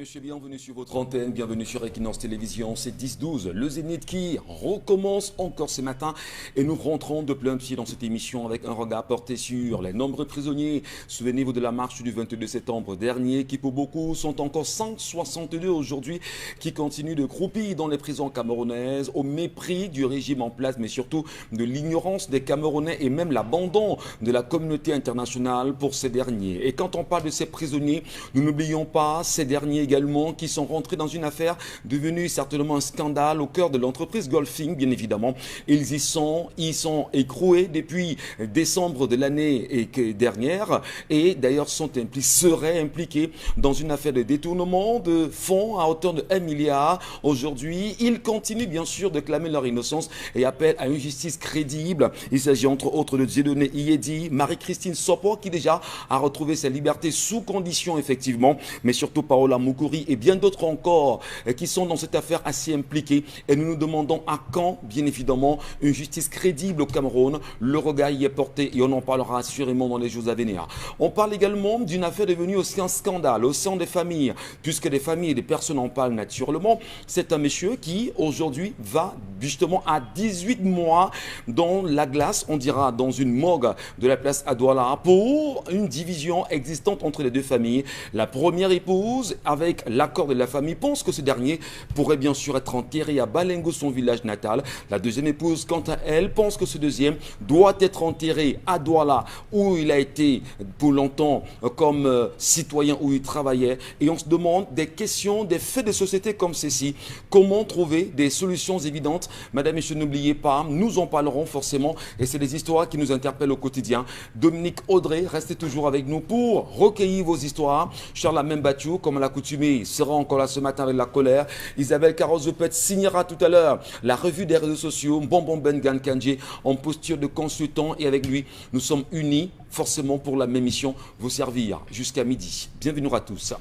Messieurs, bienvenue sur votre antenne, bienvenue sur Equinox Télévision, c'est 10-12, le Zénith qui recommence encore ce matin et nous rentrons de plein pied dans cette émission avec un regard porté sur les nombreux prisonniers. Souvenez-vous de la marche du 22 septembre dernier qui pour beaucoup sont encore 162 aujourd'hui qui continuent de croupir dans les prisons camerounaises au mépris du régime en place mais surtout de l'ignorance des Camerounais et même l'abandon de la communauté internationale pour ces derniers. Et quand on parle de ces prisonniers, nous n'oublions pas ces derniers également qui sont rentrés dans une affaire devenue certainement un scandale au cœur de l'entreprise Golfing, bien évidemment. Ils y sont écroués depuis décembre de l'année dernière et d'ailleurs seraient impliqués dans une affaire de détournement de fonds à hauteur de 1 milliard. Aujourd'hui, ils continuent bien sûr de clamer leur innocence et appellent à une justice crédible. Il s'agit entre autres de Dieudonné Iyedi, Marie-Christine Sopo qui déjà a retrouvé sa liberté sous condition effectivement, mais surtout Paola Moukouri et bien d'autres encore qui sont dans cette affaire assez impliqués. Et nous nous demandons à quand, bien évidemment, une justice crédible au Cameroun. Le regard y est porté et on en parlera assurément dans les jours à venir. On parle également d'une affaire devenue aussi un scandale au sein des familles, puisque des familles et des personnes en parlent naturellement. C'est un monsieur qui, aujourd'hui, va justement à 18 mois dans la glace, on dira dans une morgue de la place à Douala, pour une division existante entre les deux familles. La première épouse, avec l'accord de la famille, pense que ce dernier pourrait bien sûr être enterré à Balengo, son village natal. La deuxième épouse, quant à elle, pense que ce deuxième doit être enterré à Douala, où il a été pour longtemps comme citoyen, où il travaillait. Et on se demande des questions, des faits de société comme ceci. Comment trouver des solutions évidentes? Madame, Monsieur, n'oubliez pas, nous en parlerons forcément. Et c'est des histoires qui nous interpellent au quotidien. Dominique Audrey, restez toujours avec nous pour recueillir vos histoires. Charles Membatio, comme à l'accoutumée, sera encore là ce matin avec la colère. Isabelle Carozopet signera tout à l'heure la revue des réseaux sociaux. Bonbon Bengan Kandje en posture de consultant. Et avec lui, nous sommes unis forcément pour la même mission, vous servir jusqu'à midi. Bienvenue à tous.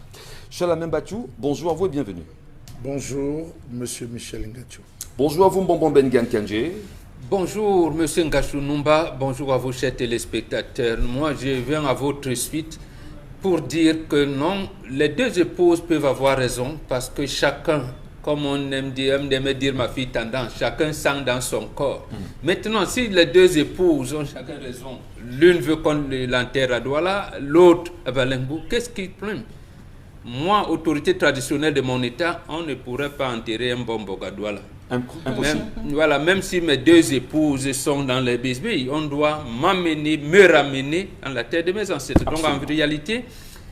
Charles Membatio, bonjour à vous et bienvenue. Bonjour, Monsieur Michel Ngacho. Bonjour à vous, Bonbon Bengan Kandje. Bonjour, Monsieur Ngachou Numba. Bonjour à vos chers téléspectateurs. Moi, je viens à votre suite pour dire que non, les deux épouses peuvent avoir raison parce que chacun, comme on aime dire ma fille tendance, chacun sent dans son corps. Maintenant, si les deux épouses ont chacun raison, l'une veut qu'on l'enterre à Douala, l'autre à Balengo, qu'est-ce qui plaint? Moi, autorité traditionnelle de mon État, on ne pourrait pas enterrer un bonbon à Douala. Même si mes deux épouses sont dans les bisbilles, on doit me ramener dans la terre de mes ancêtres. Absolument. Donc en réalité,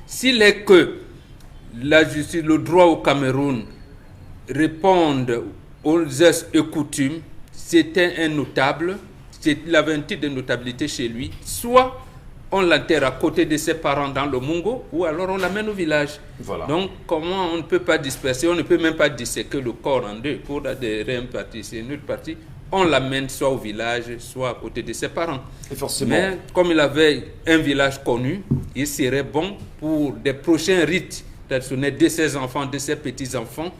s'il est que la justice, le droit au Cameroun répondent aux us et coutumes, c'était un notable, il avait un titre de notabilité chez lui, soit on l'enterre à côté de ses parents dans le Mungo, ou alors on l'amène au village. Voilà. Donc, comment on ne peut pas disperser, on ne peut même pas disséquer le corps en deux pour adhérer à une partie, c'est une autre partie. On l'amène soit au village, soit à côté de ses parents. Et forcément. Mais comme il avait un village connu, il serait bon pour des prochains rites traditionnels de ses enfants, de ses petits-enfants,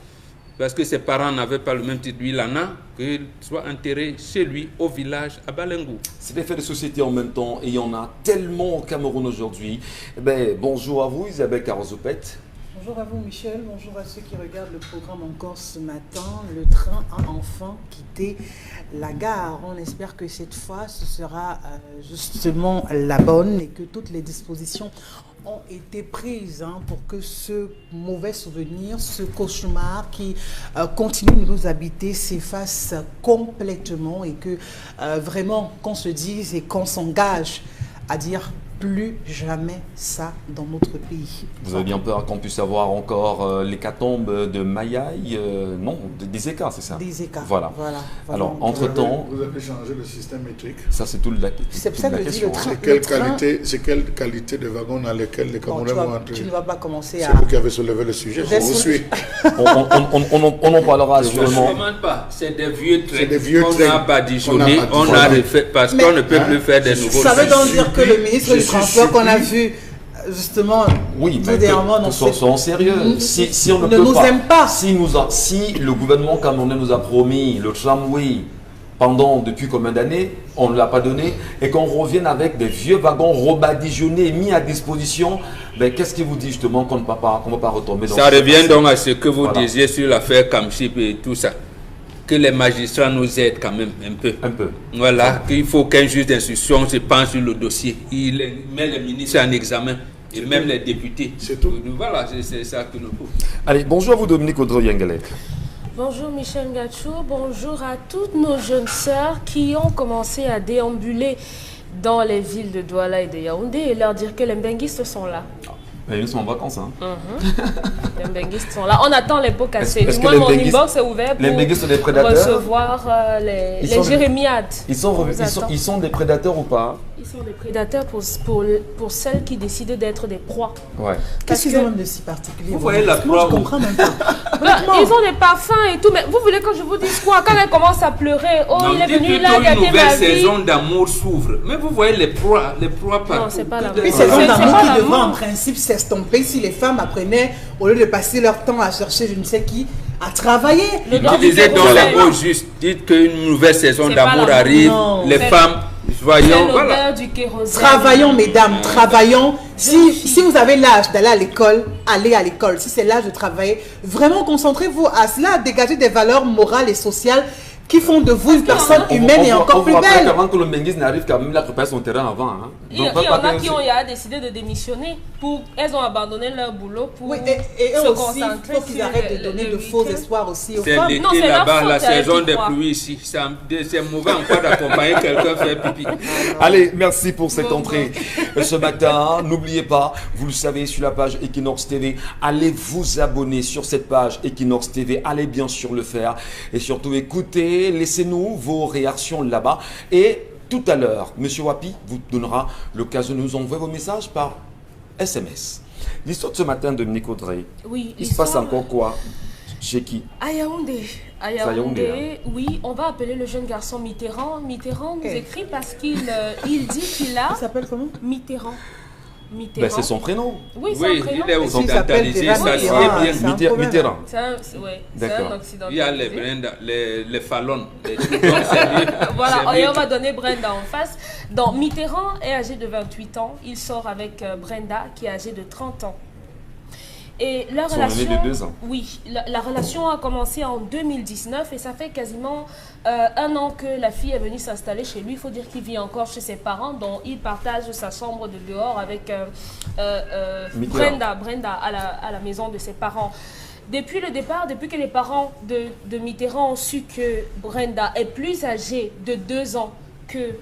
parce que ses parents n'avaient pas le même titre, lui il en a, qu'il soit enterré chez lui, au village, à Balengo. C'est des faits de société en même temps, et il y en a tellement au Cameroun aujourd'hui. Bonjour à vous, Isabelle Carozopet. Bonjour à vous, Michel. Bonjour à ceux qui regardent le programme encore ce matin. Le train a enfin quitté la gare. On espère que cette fois, ce sera justement la bonne et que toutes les dispositions ont été prises pour que ce mauvais souvenir, ce cauchemar qui continue de nous habiter s'efface complètement et que vraiment qu'on se dise et qu'on s'engage à dire plus jamais ça dans notre pays. Vous avez bien peur qu'on puisse avoir encore l'hécatombe de Mayaï non, des écarts, c'est ça? Des écarts. Voilà. Alors, entre-temps... Vous avez changé le système métrique. Ça, c'est tout la question. C'est quelle qualité de wagon dans lesquels les Camerounais vont entrer? Tu ne vas pas commencer à... C'est vous qui avez soulevé le sujet, je vous suis. On en parlera sûrement. Je ne demande pas, c'est des vieux traits qu'on a badigeonnés, on a refait, parce qu'on ne peut plus faire des nouveaux. Ça veut donc dire que le ministre du Transport qu'on a vu justement, oui, mais soyons sérieux. Si on ne peut pas, si le gouvernement camerounais nous a promis le tramway depuis combien d'années, on ne l'a pas donné, et qu'on revienne avec des vieux wagons rebadisionnés, mis à disposition, ben, qu'est-ce qui vous dit justement qu'on ne va pas retomber dans ça revient donc à ce que vous disiez sur l'affaire Kamship et tout ça. Que les magistrats nous aident quand même un peu. Un peu. Voilà, qu'il faut qu'un juge d'instruction se penche sur le dossier. Il met les ministres en examen et même les députés. C'est tout. Voilà, c'est ça que nous faut. Allez, bonjour à vous Dominique Audrey-Yengele. Bonjour Michel Ngachou, bonjour à toutes nos jeunes sœurs qui ont commencé à déambuler dans les villes de Douala et de Yaoundé et leur dire que les mbenguistes sont là. Ils sont en vacances. Hein. Les mbenguistes sont là. On attend les pots cassés. Est-ce Moi, mon inbox est ouvert pour recevoir les jérémiades. Ils sont des prédateurs ou pas? Ils sont des prédateurs pour celles qui décident d'être des proies. Ouais. Qu'est-ce qu'ils ont même de si particulier? Vous voyez la proie. Je comprends même pas. Ils ont des parfums et tout, mais vous voulez que je vous dise quoi? Quand elle commence à pleurer, oh, non, il est venu là, il a une gâté nouvelle ma vie. saison d'amour s'ouvre. Mais vous voyez les proies partout. Non, c'est pas l'amour. Une saison d'amour qui devrait en principe s'estomper si les femmes apprenaient, au lieu de passer leur temps à chercher je ne sais qui, à travailler. Utilisez donc les mots justes. Dites qu'une nouvelle saison d'amour arrive. Les femmes, voyons, voilà. Travaillons, mesdames, travaillons. Si vous avez l'âge d'aller à l'école, allez à l'école. Si c'est l'âge de travailler, vraiment concentrez-vous à cela, dégagez des valeurs morales et sociales qui font de vous une personne humaine et encore plus belle. Avant que le Menguis n'arrive, quand même, il a préparé son terrain avant. Hein. Il y en a qui ont décidé de démissionner. Elles ont abandonné leur boulot pour se concentrer. Il faut qu'ils arrêtent de donner de faux espoirs aussi aux femmes. C'est l'été là-bas, la saison des pluies ici. C'est mauvais encore d'accompagner quelqu'un faire pipi. Allez, merci pour cette entrée ce matin. N'oubliez pas, vous le savez, sur la page Equinox TV, allez vous abonner sur cette page Equinox TV. Allez bien sûr le faire. Et surtout, écoutez, laissez-nous vos réactions là-bas. Et tout à l'heure, M. Wapi vous donnera l'occasion de nous envoyer vos messages par SMS. L'histoire de ce matin, Dominique Audrey, oui, il se passe encore quoi? Chez qui? À Yaoundé. À Yaoundé, oui, on va appeler le jeune garçon Mitterrand. Mitterrand nous écrit parce qu'il dit qu'il a... Il s'appelle comment? Mitterrand. Ben, c'est son prénom. Oui, c'est un prénom. Il est occidentalisé, ça c'est bien. Mitterrand. C'est un occidentalisé. Il y a les Brenda, les Fallon. Voilà, et on va donner Brenda en face. Donc, Mitterrand est âgé de 28 ans. Il sort avec Brenda, qui est âgée de 30 ans. Et la relation, de 2 ans. Oui, la relation a commencé en 2019 et ça fait quasiment 1 an que la fille est venue s'installer chez lui. Il faut dire qu'il vit encore chez ses parents, dont il partage sa chambre de dehors avec Brenda à la maison de ses parents. Depuis le départ, depuis que les parents de Mitterrand ont su que Brenda est plus âgée de 2 ans que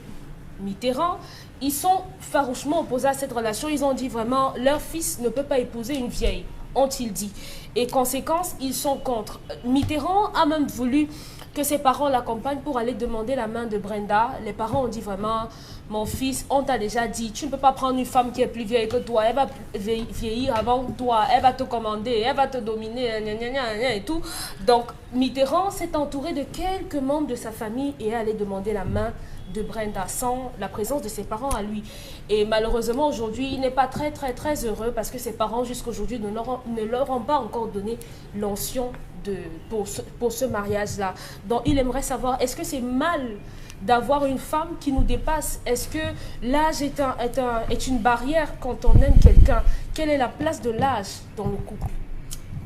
Mitterrand, ils sont farouchement opposés à cette relation. Ils ont dit vraiment, leur fils ne peut pas épouser une vieille, ont-ils dit. Et conséquence, ils sont contre. Mitterrand a même voulu que ses parents l'accompagnent pour aller demander la main de Brenda. Les parents ont dit vraiment, mon fils, on t'a déjà dit, tu ne peux pas prendre une femme qui est plus vieille que toi, elle va vieillir avant toi, elle va te commander, elle va te dominer, et tout. Donc, Mitterrand s'est entouré de quelques membres de sa famille et est allé demander la main de Brenda sans la présence de ses parents à lui. Et malheureusement, aujourd'hui, il n'est pas très heureux parce que ses parents, jusqu'à aujourd'hui, ne leur ont pas encore donné l'onction pour ce mariage-là. Donc, il aimerait savoir, est-ce que c'est mal d'avoir une femme qui nous dépasse? Est-ce que l'âge est une barrière quand on aime quelqu'un? Quelle est la place de l'âge dans le couple?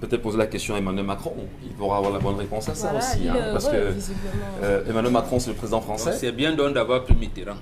Peut-être poser la question à Emmanuel Macron. Il pourra avoir la bonne réponse à ça voilà, aussi. Hein, parce que Emmanuel Macron, c'est le président français. C'est bien donc d'avoir pris Mitterrand.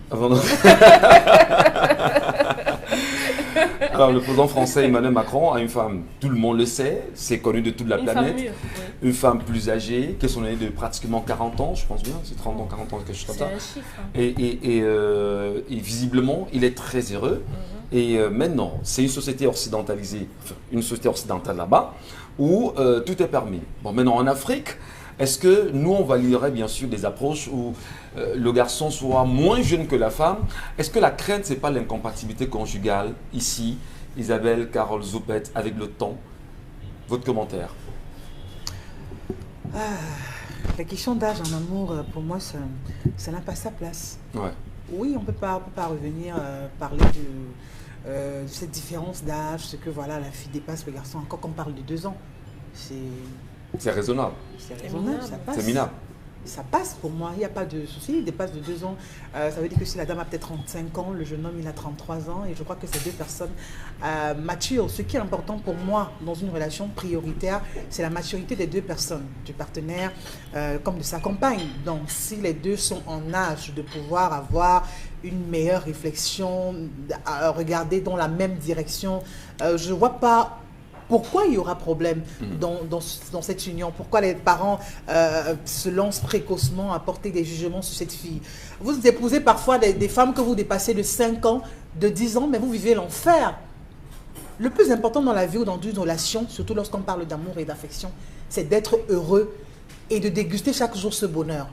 Alors, le président français Emmanuel Macron a une femme, tout le monde le sait, c'est connu de toute la planète. Femme mûre, oui. Une femme plus âgée, qui est son année de pratiquement 40 ans, je pense bien, c'est 30 ans, 40 ans, quelque chose comme ça. C'est un chiffre. Hein. Et visiblement, il est très heureux. Et maintenant, c'est une société occidentalisée, enfin, une société occidentale là-bas, où tout est permis. Bon, maintenant en Afrique, est-ce que nous, on validerait bien sûr des approches où le garçon soit moins jeune que la femme? Est-ce que la crainte, c'est pas l'incompatibilité conjugale ici, Isabelle, Carole, Zoupet, avec le temps? Votre commentaire? La question d'âge en amour, pour moi, ça n'a pas sa place. Ouais. Oui, on ne peut pas revenir parler de cette différence d'âge, ce que voilà, la fille dépasse le garçon, encore qu'on parle de 2 ans. C'est raisonnable. C'est raisonnable, ça passe. C'est minable. ça passe pour moi, il n'y a pas de souci, il dépasse de 2 ans. Ça veut dire que si la dame a peut-être 35 ans, le jeune homme il a 33 ans, et je crois que c'est 2 personnes matures. Ce qui est important pour moi dans une relation prioritaire, c'est la maturité des 2 personnes, du partenaire comme de sa compagne. Donc si les 2 sont en âge de pouvoir avoir une meilleure réflexion, à regarder dans la même direction, je ne vois pas pourquoi il y aura problème dans cette union. Pourquoi les parents se lancent précocement à porter des jugements sur cette fille. Vous épousez parfois des femmes que vous dépassez de 5 ans, de 10 ans, mais vous vivez l'enfer. Le plus important dans la vie ou dans une relation, surtout lorsqu'on parle d'amour et d'affection, c'est d'être heureux et de déguster chaque jour ce bonheur.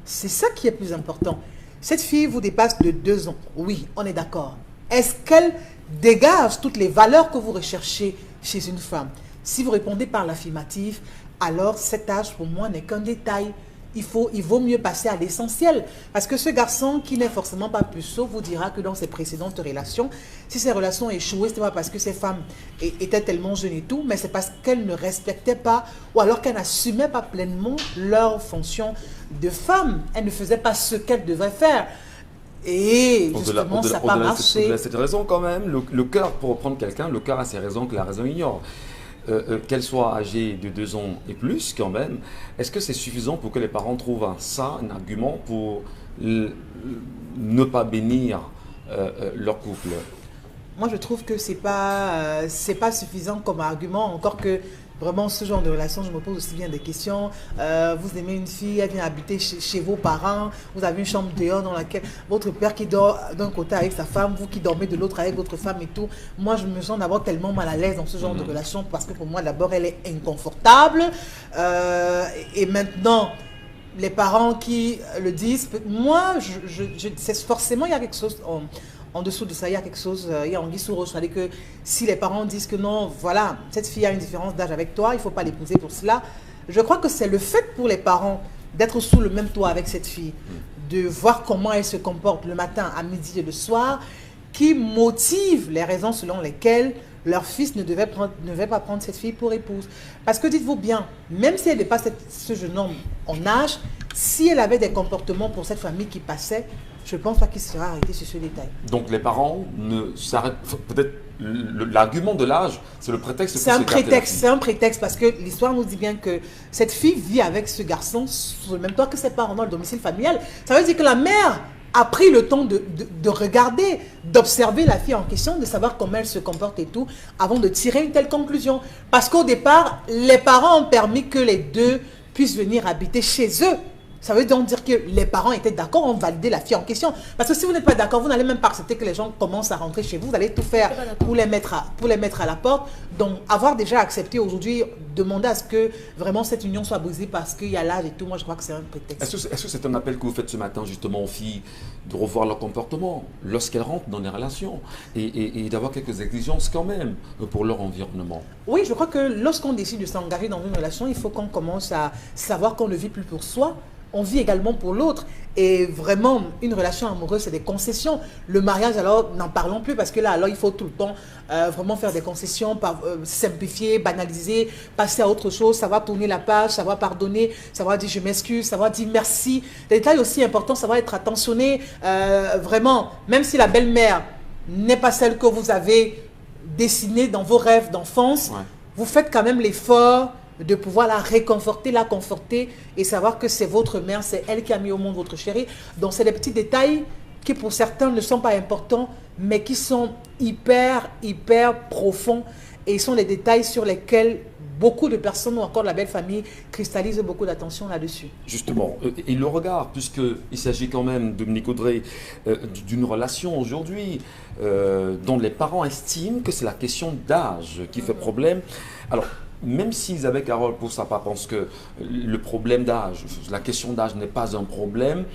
C'est ça qui est plus important. Cette fille vous dépasse de 2 ans. Oui, on est d'accord. Est-ce qu'elle dégage toutes les valeurs que vous recherchez chez une femme? Si vous répondez par l'affirmative, alors cet âge pour moi n'est qu'un détail. Il vaut mieux passer à l'essentiel. Parce que ce garçon qui n'est forcément pas puceau vous dira que dans ses précédentes relations, si ces relations échouaient, ce n'est pas parce que ces femmes étaient tellement jeunes et tout, mais c'est parce qu'elles ne respectaient pas ou alors qu'elles n'assumaient pas pleinement leur fonction de femme. Elles ne faisaient pas ce qu'elles devaient faire. Et justement, ça n'a pas marché. Au-delà de cette raison quand même, le cœur, pour reprendre quelqu'un, le cœur a ses raisons que la raison ignore. Qu'elle soit âgée de 2 ans et plus quand même, est-ce que c'est suffisant pour que les parents trouvent un argument pour ne pas bénir leur couple? Moi, je trouve que c'est pas suffisant comme argument, encore que vraiment ce genre de relation, je me pose aussi bien des questions. Vous aimez une fille, elle vient habiter chez vos parents, vous avez une chambre dehors dans laquelle votre père qui dort d'un côté avec sa femme, vous qui dormez de l'autre avec votre femme et tout. Moi, je me sens d'abord tellement mal à l'aise dans ce genre de relation parce que pour moi, d'abord, elle est inconfortable. Et maintenant, les parents qui le disent, moi, c'est forcément, il y a quelque chose en dessous de ça, il y a quelque chose, il y a anguille sous roche. C'est-à-dire que si les parents disent que non, voilà, cette fille a une différence d'âge avec toi, il ne faut pas l'épouser pour cela. Je crois que c'est le fait pour les parents d'être sous le même toit avec cette fille, de voir comment elle se comporte le matin, à midi et le soir, qui motive les raisons selon lesquelles leur fils ne devait pas prendre cette fille pour épouse. Parce que dites-vous bien, même si elle dépasse ce jeune homme en âge, si elle avait des comportements pour cette famille qui passait, je ne pense pas qu'il sera arrêté sur ce détail. Donc les parents ne s'arrêtent, peut-être l'argument de l'âge, c'est le prétexte. C'est un prétexte parce que l'histoire nous dit bien que cette fille vit avec ce garçon sur le même toit que ses parents dans le domicile familial. Ça veut dire que la mère a pris le temps de regarder, d'observer la fille en question, de savoir comment elle se comporte et tout, avant de tirer une telle conclusion. Parce qu'au départ, les parents ont permis que les 2 puissent venir habiter chez eux. Ça veut donc dire que les parents étaient d'accord, ont validé la fille en question. Parce que si vous n'êtes pas d'accord, vous n'allez même pas accepter que les gens commencent à rentrer chez vous. Vous allez tout faire pour les mettre à la porte. Donc, avoir déjà accepté aujourd'hui, demander à ce que vraiment cette union soit brisée parce qu'il y a l'âge et tout, moi je crois que c'est un prétexte. Est-ce que c'est un appel que vous faites ce matin justement aux filles de revoir leur comportement lorsqu'elles rentrent dans les relations et d'avoir quelques exigences quand même pour leur environnement? Oui, je crois que lorsqu'on décide de s'engager dans une relation, il faut qu'on commence à savoir qu'on ne vit plus pour soi. On vit également pour l'autre. Et vraiment, une relation amoureuse, c'est des concessions. Le mariage, alors, n'en parlons plus parce que là, alors, il faut tout le temps vraiment faire des concessions, simplifier, banaliser, passer à autre chose, savoir tourner la page, savoir pardonner, savoir dire je m'excuse, savoir dire merci. Des détails aussi importants, savoir être attentionné. Vraiment, même si la belle-mère n'est pas celle que vous avez dessinée dans vos rêves d'enfance, vous faites quand même l'effort de pouvoir la réconforter, la conforter et savoir que c'est votre mère, c'est elle qui a mis au monde votre chérie. Donc c'est des petits détails qui pour certains ne sont pas importants, mais qui sont hyper profonds et sont les détails sur lesquels beaucoup de personnes ou encore la belle famille cristallisent beaucoup d'attention là-dessus. Justement, et le regard, puisqu'il s'agit quand même, Dominique Audrey, d'une relation aujourd'hui dont les parents estiment que c'est la question d'âge qui fait problème. Alors, même si Isabelle Carole, pour sa part, pense que le problème d'âge, la question d'âge n'est pas un problème,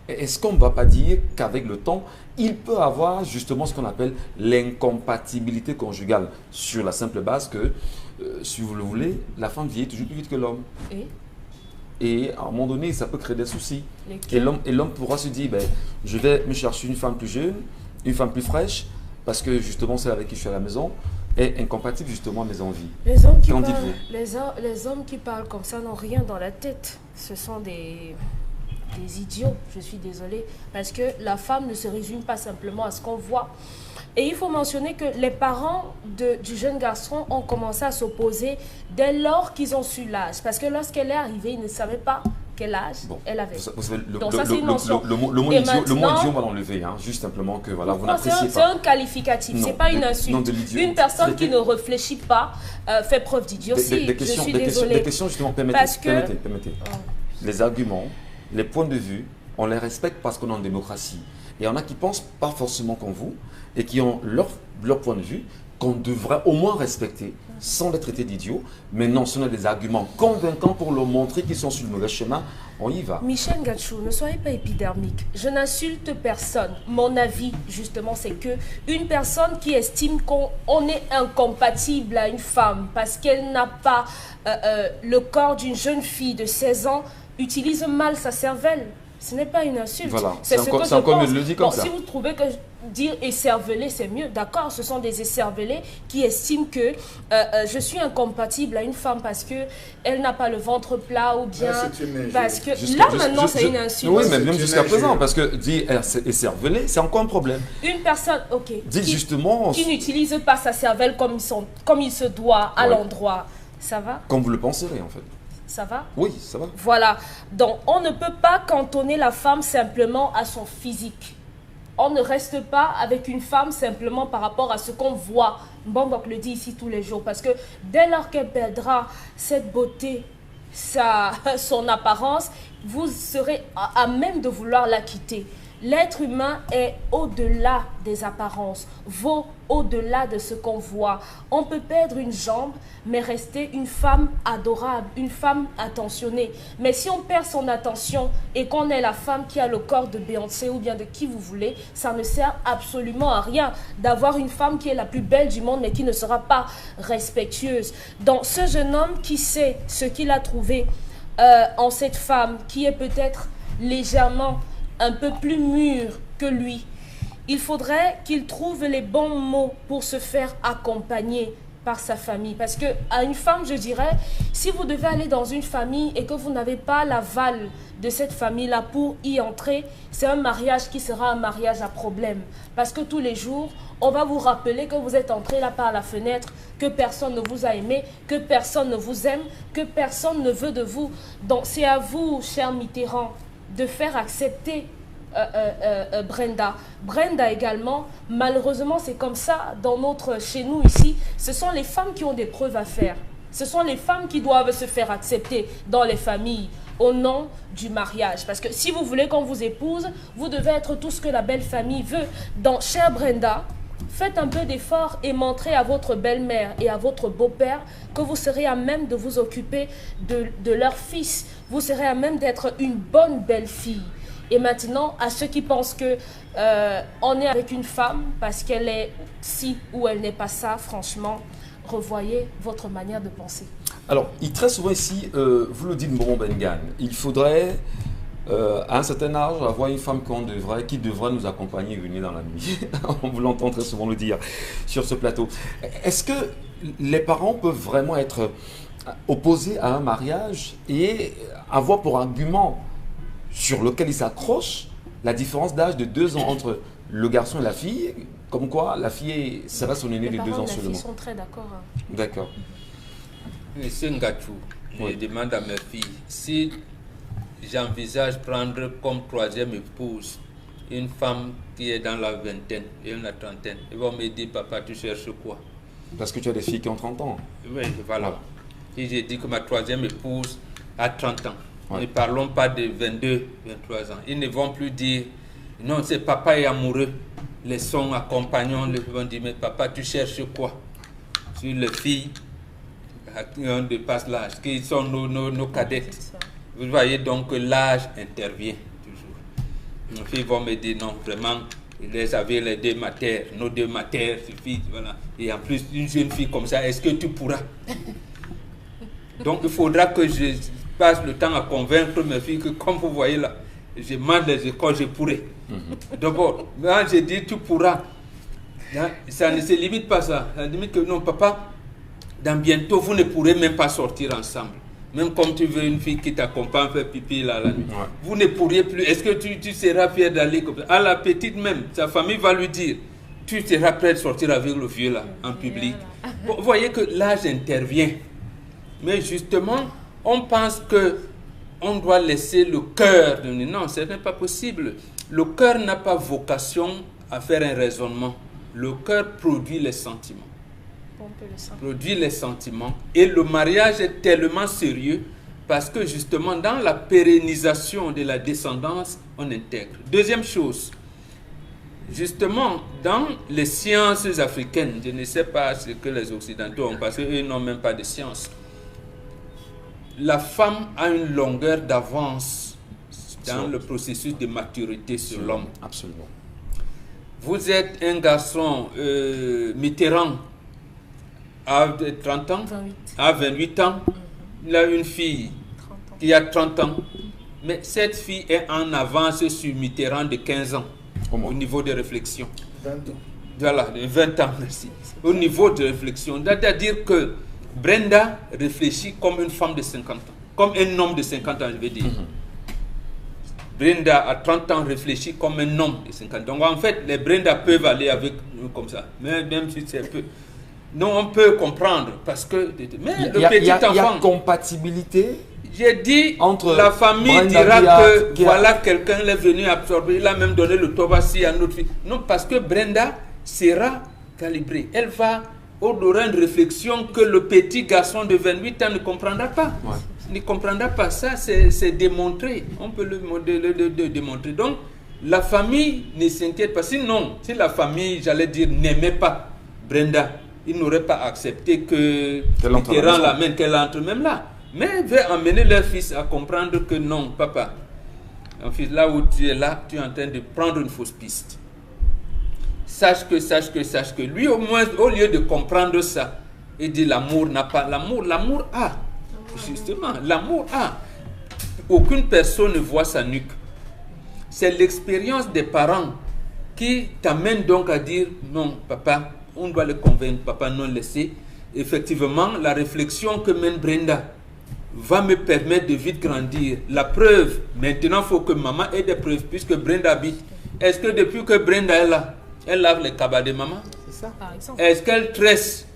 est-ce qu'on ne va pas dire qu'avec le temps, il peut avoir justement ce qu'on appelle l'incompatibilité conjugale, sur la simple base que, si vous le voulez, la femme vieillit toujours plus vite que l'homme. Et à un moment donné, ça peut créer des soucis. Et l'homme pourra se dire, ben, je vais me chercher une femme plus jeune, une femme plus fraîche, parce que justement celle avec qui je suis à la maison est incompatible justement à mes envies. Les hommes Qu'en dites-vous? les hommes qui parlent comme ça n'ont rien dans la tête. Ce sont des des idiots, je suis désolée, parce que la femme ne se résume pas simplement à ce qu'on voit. Et il faut mentionner que les parents du jeune garçon ont commencé à s'opposer dès lors qu'ils ont su l'âge. Parce que lorsqu'elle est arrivée, ils ne savaient pas quel âge elle avait. Vous savez, donc ça, c'est une mention. Le mot idiot, on va l'enlever, hein, juste simplement que voilà, vous n'appréciez pas. C'est un qualificatif, c'est pas une insulte. Une personne qui ne réfléchit pas fait preuve d'idiotie. Je suis désolée. Des questions, justement, permettez. Les arguments, les points de vue, on les respecte parce qu'on est en démocratie. Et il y en a qui pensent pas forcément comme vous et qui ont leur point de vue qu'on devrait au moins respecter sans les traiter d'idiots. Mais non, ce sont des arguments convaincants pour leur montrer qu'ils sont sur le mauvais chemin. On y va. Michel Gachou, ne soyez pas épidermique. Je n'insulte personne. Mon avis, justement, c'est que une personne qui estime qu'on est incompatible à une femme parce qu'elle n'a pas le corps d'une jeune fille de 16 ans utilise mal sa cervelle. Ce n'est pas une insulte. Voilà. C'est ce que je pense. Le dit comme ça. Si vous trouvez que dire écervelé, c'est mieux, d'accord, ce sont des écervelés qui estiment que je suis incompatible à une femme parce qu'elle n'a pas le ventre plat ou bien... Parce que maintenant, c'est une insulte. Oui, mais même jusqu'à présent, parce que dire écervelé, c'est encore un problème. Une personne, ok, qui n'utilise pas sa cervelle comme il se doit à l'endroit, ça va? Comme vous le penserez, en fait. Ça va? Oui, ça va. Voilà. Donc, on ne peut pas cantonner la femme simplement à son physique. On ne reste pas avec une femme simplement par rapport à ce qu'on voit. Mbongbok le dit ici tous les jours. Parce que dès lors qu'elle perdra cette beauté, son apparence, vous serez à même de vouloir la quitter. L'être humain est au-delà des apparences, vaut au-delà de ce qu'on voit. On peut perdre une jambe, mais rester une femme adorable, une femme attentionnée. Mais si on perd son attention et qu'on est la femme qui a le corps de Beyoncé ou bien de qui vous voulez, ça ne sert absolument à rien d'avoir une femme qui est la plus belle du monde mais qui ne sera pas respectueuse. Donc ce jeune homme qui sait ce qu'il a trouvé en cette femme qui est peut-être légèrement un peu plus mûr que lui, il faudrait qu'il trouve les bons mots pour se faire accompagner par sa famille. Parce que à une femme, je dirais, si vous devez aller dans une famille et que vous n'avez pas l'aval de cette famille-là pour y entrer, c'est un mariage qui sera un mariage à problème. Parce que tous les jours, on va vous rappeler que vous êtes entré là par la fenêtre, que personne ne vous a aimé, que personne ne vous aime, que personne ne veut de vous. Donc c'est à vous, cher Mitterrand, de faire accepter Brenda. Brenda également, malheureusement c'est comme ça chez nous ici, ce sont les femmes qui ont des preuves à faire. Ce sont les femmes qui doivent se faire accepter dans les familles au nom du mariage. Parce que si vous voulez qu'on vous épouse, vous devez être tout ce que la belle famille veut. Donc, chère Brenda, faites un peu d'effort et montrez à votre belle-mère et à votre beau-père que vous serez à même de vous occuper de leur fils. Vous serez à même d'être une bonne belle-fille. Et maintenant, à ceux qui pensent que on est avec une femme parce qu'elle est ci ou elle n'est pas ça, franchement, revoyez votre manière de penser. Alors, très souvent ici, vous le dites, Mbongo Bengan, il faudrait, à un certain âge, avoir une femme qui devrait nous accompagner et venir dans la nuit. On vous l'entend très souvent le dire sur ce plateau. Est-ce que les parents peuvent vraiment être opposés à un mariage et avoir pour argument sur lequel ils s'accrochent la différence d'âge de 2 ans entre le garçon et la fille, comme quoi la fille sera son aîné de 2 ans seulement? Les parents sont très d'accord. Hein. D'accord. Monsieur Ngachou, je demande à mes filles, si j'envisage prendre comme 3e épouse une femme qui est dans la vingtaine et la trentaine, ils vont me dire, papa, tu cherches quoi? Parce que tu as des filles qui ont 30 ans. Oui, voilà. Et j'ai dit que ma 3e épouse a 30 ans. Ouais. Ne parlons pas de 22, 23 ans. Ils ne vont plus dire, non, c'est papa est amoureux. Laissons, accompagnons, ils vont dire, mais papa, tu cherches quoi? Sur les filles qui ont dépassé l'âge, qui sont nos cadettes. Vous voyez donc que l'âge intervient toujours. Les filles vont me dire, non, vraiment, ils avaient les 2 matères, nos 2 matères suffisent, voilà. Et en plus, une jeune fille comme ça, est-ce que tu pourras? Donc, il faudra que je passe le temps à convaincre mes filles que, comme vous voyez là, je mange les écoles, je pourrai. D'abord, quand je dis tu pourras, ça ne se limite pas à ça. Ça limite que non, papa, dans bientôt, vous ne pourrez même pas sortir ensemble. Même comme tu veux une fille qui t'accompagne faire pipi là, la nuit. Ouais. Vous ne pourriez plus. Est-ce que tu seras fier d'aller comme ça? À la petite même, sa famille va lui dire, tu seras prêt de sortir avec le vieux là, en public. Bon, vous voyez que l'âge intervient. Mais justement, on pense que on doit laisser le cœur donner. Non, ce n'est pas possible. Le cœur n'a pas vocation à faire un raisonnement. Le cœur produit les sentiments. Produit les sentiments. Et le mariage est tellement sérieux parce que justement, dans la pérennisation de la descendance, on intègre. Deuxième chose, justement, dans les sciences africaines, je ne sais pas ce que les Occidentaux ont, parce qu'eux n'ont même pas de sciences. La femme a une longueur d'avance dans le processus de maturité sur l'homme. Absolument. Vous êtes un garçon, Mitterrand, à 30 ans, 28. à 28 ans, il a une fille qui a 30 ans, mais cette fille est en avance sur Mitterrand de 15 ans, au niveau de réflexion. 20 ans. Voilà, de 20 ans, merci. Au niveau de réflexion, c'est-à-dire que Brenda réfléchit comme une femme de 50 ans, comme un homme de 50 ans, je vais dire. Brenda, à 30 ans, réfléchit comme un homme de 50 ans. Donc, en fait, les Brenda peuvent aller avec nous comme ça, mais même si c'est un peu... Non, on peut comprendre, parce que... Mais le petit enfant... Il y a compatibilité. J'ai dit, entre la famille Brenda dira que voilà, quelqu'un l'est venu absorber, il a même donné le tobassi à notre fille. Non, parce que Brenda sera calibrée. Elle va au-delà de réflexion que le petit garçon de 28 ans ne comprendra pas. Ouais. Ne comprendra pas. Ça, c'est démontré. On peut le démontrer. Donc, la famille ne s'inquiète pas. Sinon, si la famille, j'allais dire, n'aimait pas Brenda, il n'aurait pas accepté que Mitterrand l'amène, qu'elle entre même là. Mais veut amener leur fils à comprendre que non, papa, mon fils, là où tu es là, tu es en train de prendre une fausse piste. Sache que lui, au moins, au lieu de comprendre ça, il dit l'amour n'a pas, l'amour a. Justement, l'amour a. Aucune personne ne voit sa nuque. C'est l'expérience des parents qui t'amène donc à dire non, papa, on doit le convaincre, papa, non, laisser. Effectivement, la réflexion que mène Brenda va me permettre de vite grandir. La preuve, maintenant, il faut que maman ait des preuves, puisque Brenda habite. Est-ce que depuis que Brenda est là, elle lave les cabas de maman? C'est ça. Par exemple. Est-ce qu'elle tresse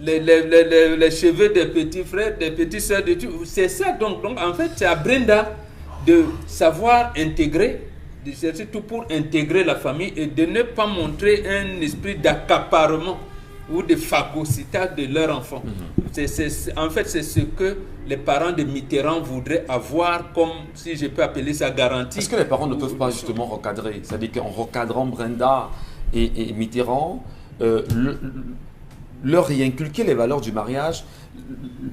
les cheveux des petits frères, des petites sœurs de tout? C'est ça. Donc, en fait, c'est à Brenda de savoir intégrer, de chercher tout pour intégrer la famille et de ne pas montrer un esprit d'accaparement ou de phagocytat de leur enfant. En fait, c'est ce que les parents de Mitterrand voudraient avoir comme, si je peux appeler ça, garantie. Est-ce que les parents ne peuvent pas justement recadrer? C'est-à-dire qu'en recadrant Brenda et Mitterrand, leur réinculquer les valeurs du mariage,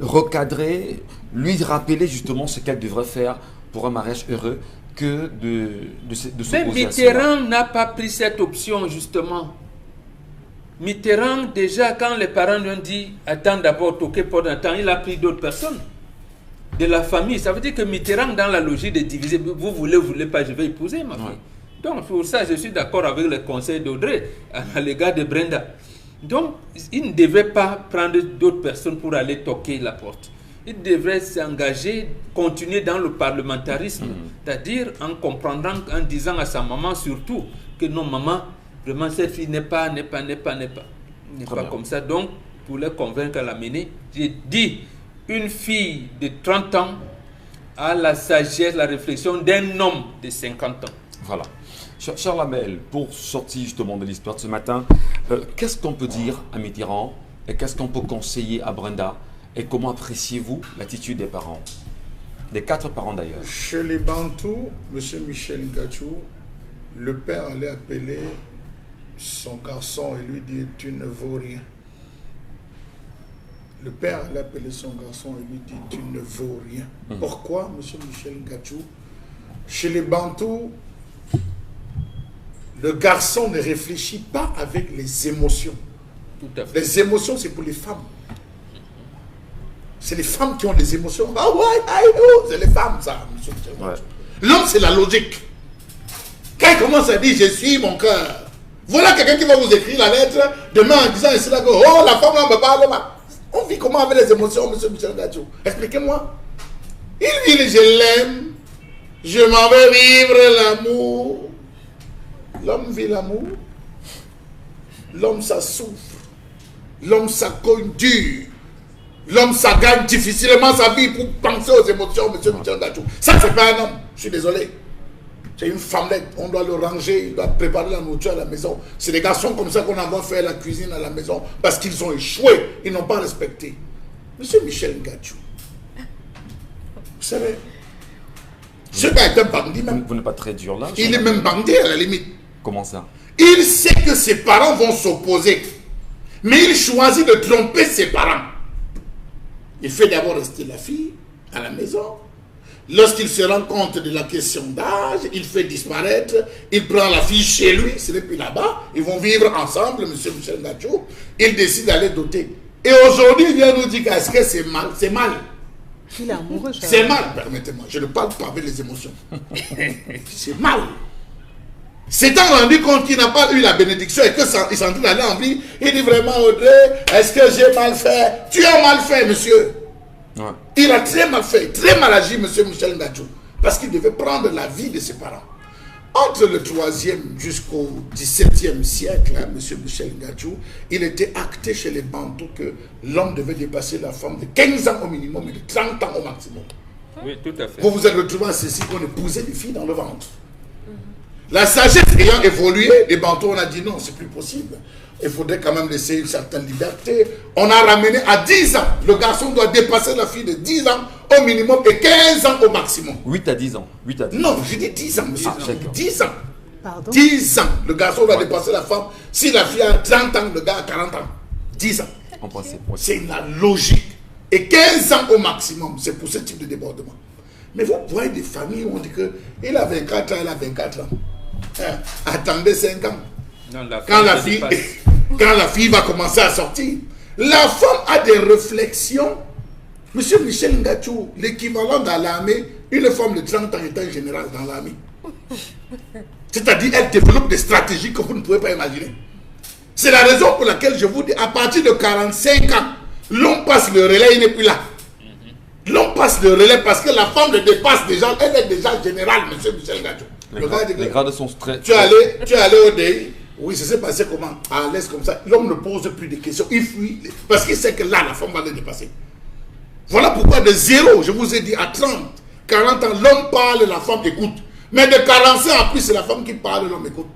recadrer, lui rappeler justement ce qu'elle devrait faire pour un mariage heureux, que de s'opposer à cela. Mais Mitterrand n'a pas pris cette option, justement. Mitterrand, déjà, quand les parents lui ont dit « Attends d'abord, toquer pour un temps », il a pris d'autres personnes de la famille. Ça veut dire que Mitterrand, dans la logique de diviser, vous voulez pas, je vais épouser ma fille. Ouais. Donc, pour ça, je suis d'accord avec les conseils d'Audrey à l'égard de Brenda. Donc, il ne devait pas prendre d'autres personnes pour aller toquer la porte. Il devrait s'engager, continuer dans le parlementarisme, c'est-à-dire en comprenant, en disant à sa maman surtout que non, maman, vraiment, cette fille n'est pas comme ça. Donc, pour les convaincre à l'amener, j'ai dit, une fille de 30 ans a la sagesse, la réflexion d'un homme de 50 ans. Voilà. Cher Lamel, pour sortir justement de l'histoire de ce matin, qu'est-ce qu'on peut dire à Mitterrand et qu'est-ce qu'on peut conseiller à Brenda et comment appréciez-vous l'attitude des parents? Des 4 parents d'ailleurs. Chez les Bantous, M. Michel Ngachou, le père allait appeler son garçon et lui dire « Tu ne vaux rien ». Le père allait appeler son garçon et lui dire « Tu ne vaux rien ». Pourquoi, M. Michel Ngachou? Chez les Bantous, le garçon ne réfléchit pas avec les émotions. Tout à fait. Les émotions, c'est pour les femmes. C'est les femmes qui ont des émotions. Ah ouais, c'est les femmes, ça, monsieur. Ouais. L'homme, c'est la logique. Quand il commence à dire « Je suis mon cœur », voilà quelqu'un qui va vous écrire la lettre demain en disant ici là que « Oh, la femme là me parle mal ». On vit comment avec les émotions, monsieur Michel Ngachou? Expliquez-moi. Il dit, je l'aime, je m'en vais vivre l'amour. L'homme vit l'amour. L'homme, ça souffre. L'homme, ça cogne dur. L'homme, ça gagne difficilement sa vie pour penser aux émotions, monsieur Michel Ngatsou. Ça, c'est pas un homme. Je suis désolé. C'est une femmelette. On doit le ranger, il doit préparer la nourriture à la maison. C'est des garçons comme ça qu'on envoie faire la cuisine à la maison parce qu'ils ont échoué. Ils n'ont pas respecté. Monsieur Michel Ngatsou, vous savez, ce gars est un bandit même. Vous n'êtes pas très dur là. Il est même bandit à la limite. Comment ça? Il sait que ses parents vont s'opposer. Mais il choisit de tromper ses parents. Il fait d'abord rester la fille à la maison. Lorsqu'il se rend compte de la question d'âge, il fait disparaître. Il prend la fille chez lui, ce n'est plus là-bas. Ils vont vivre ensemble, monsieur Michel Ngatsou. Il décide d'aller doter. Et aujourd'hui, il vient nous dire qu'est-ce que c'est mal. C'est mal. Il est amoureux. C'est mal, permettez-moi. Je ne parle pas avec les émotions. C'est mal. S'étant rendu compte qu'il n'a pas eu la bénédiction et qu'il s'est en train d'aller en vie, il dit vraiment, Audrey, est-ce que j'ai mal fait? Tu as mal fait, monsieur. Ouais. Il a très mal fait, très mal agi, monsieur Michel Ngatsou, parce qu'il devait prendre la vie de ses parents. Entre le 3e jusqu'au 17e siècle, hein, monsieur Michel Ngatsou, il était acté chez les Bantous que l'homme devait dépasser la femme de 15 ans au minimum et de 30 ans au maximum. Oui, tout à fait. Vous vous êtes retrouvé à ceci qu'on épousait des filles dans le ventre. La sagesse ayant évolué, les Bantous, on a dit non, c'est plus possible. Il faudrait quand même laisser une certaine liberté. On a ramené à 10 ans. Le garçon doit dépasser la fille de 10 ans au minimum et 15 ans au maximum. 8 à 10 ans. 8 à 10 ans. Non, je dis 10 ans, monsieur. 10 ans. Pardon? 10 ans. Le garçon doit dépasser la femme. Si la fille a 30 ans, le gars a 40 ans. 10 ans. En principe. C'est la logique. Et 15 ans au maximum. C'est pour ce type de débordement. Mais vous voyez des familles où on dit qu'il a 24 ans, elle a 24 ans. Attendez 5 ans. Non, quand la fille va commencer à sortir, la femme a des réflexions. Monsieur Michel Ngatsou, l'équivalent dans l'armée, une femme de 30 ans est un général dans l'armée. C'est-à-dire, elle développe des stratégies que vous ne pouvez pas imaginer. C'est la raison pour laquelle je vous dis, à partir de 45 ans, l'homme passe le relais, il n'est plus là. L'homme passe le relais parce que la femme le dépasse déjà, elle est déjà générale, monsieur Michel Ngatsou. Les grades sont très... Tu es allé au DEI. Oui, ça s'est passé comment? À l'aise comme ça. L'homme ne pose plus de questions. Il fuit. Parce qu'il sait que là, la femme va le dépasser. Voilà pourquoi de 0, je vous ai dit, à 30, 40 ans, l'homme parle, la femme écoute. Mais de 45 en plus, c'est la femme qui parle, l'homme écoute.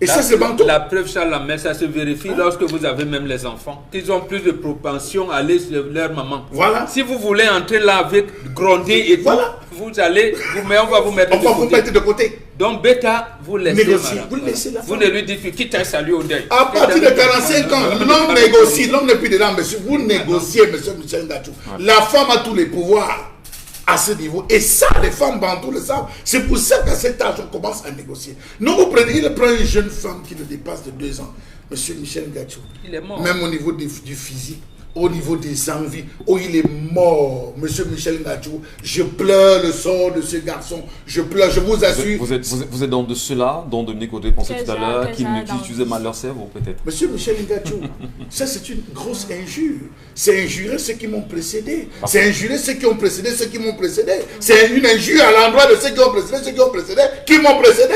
Et ça, c'est Bantou. La preuve, Charles Lamel, ça se vérifie lorsque vous avez même les enfants. Ils ont plus de propension à aller chez leur maman. Voilà. Si vous voulez entrer là avec gronder et voilà. tout, vous allez, on va vous mettre de côté. Donc, bêta, vous laissez négocier. Vous laissez la femme. Vous ne lui dites qui t'a salué au deuil. À partir de 45 ans, l'homme négocie. L'homme n'est plus dedans, monsieur. Vous négociez, monsieur Michel Ngatsou. La femme a tous les pouvoirs à ce niveau. Et ça, les femmes bantoues le savent. C'est pour ça qu'à cet âge, on commence à négocier. Non, vous prenez, il prend une jeune femme qui le dépasse de 2 ans. Monsieur Michel Ngatsou. Il est mort. Même au niveau du physique, au niveau des envies, il est mort. Monsieur Michel Ngatsou, je pleure le sort de ce garçon. Je pleure, je vous assure. Vous êtes dans de cela dont Dominique Audrey pensait tout à l'heure, qu'ils utilisaient mal leur cerveau, peut-être. Monsieur Michel Ngatsou, ça c'est une grosse injure. C'est injurer ceux qui m'ont précédé. C'est injurer ceux qui ont précédé, ceux qui m'ont précédé. C'est une injure à l'endroit de ceux qui ont précédé, ceux qui ont précédé, qui m'ont précédé.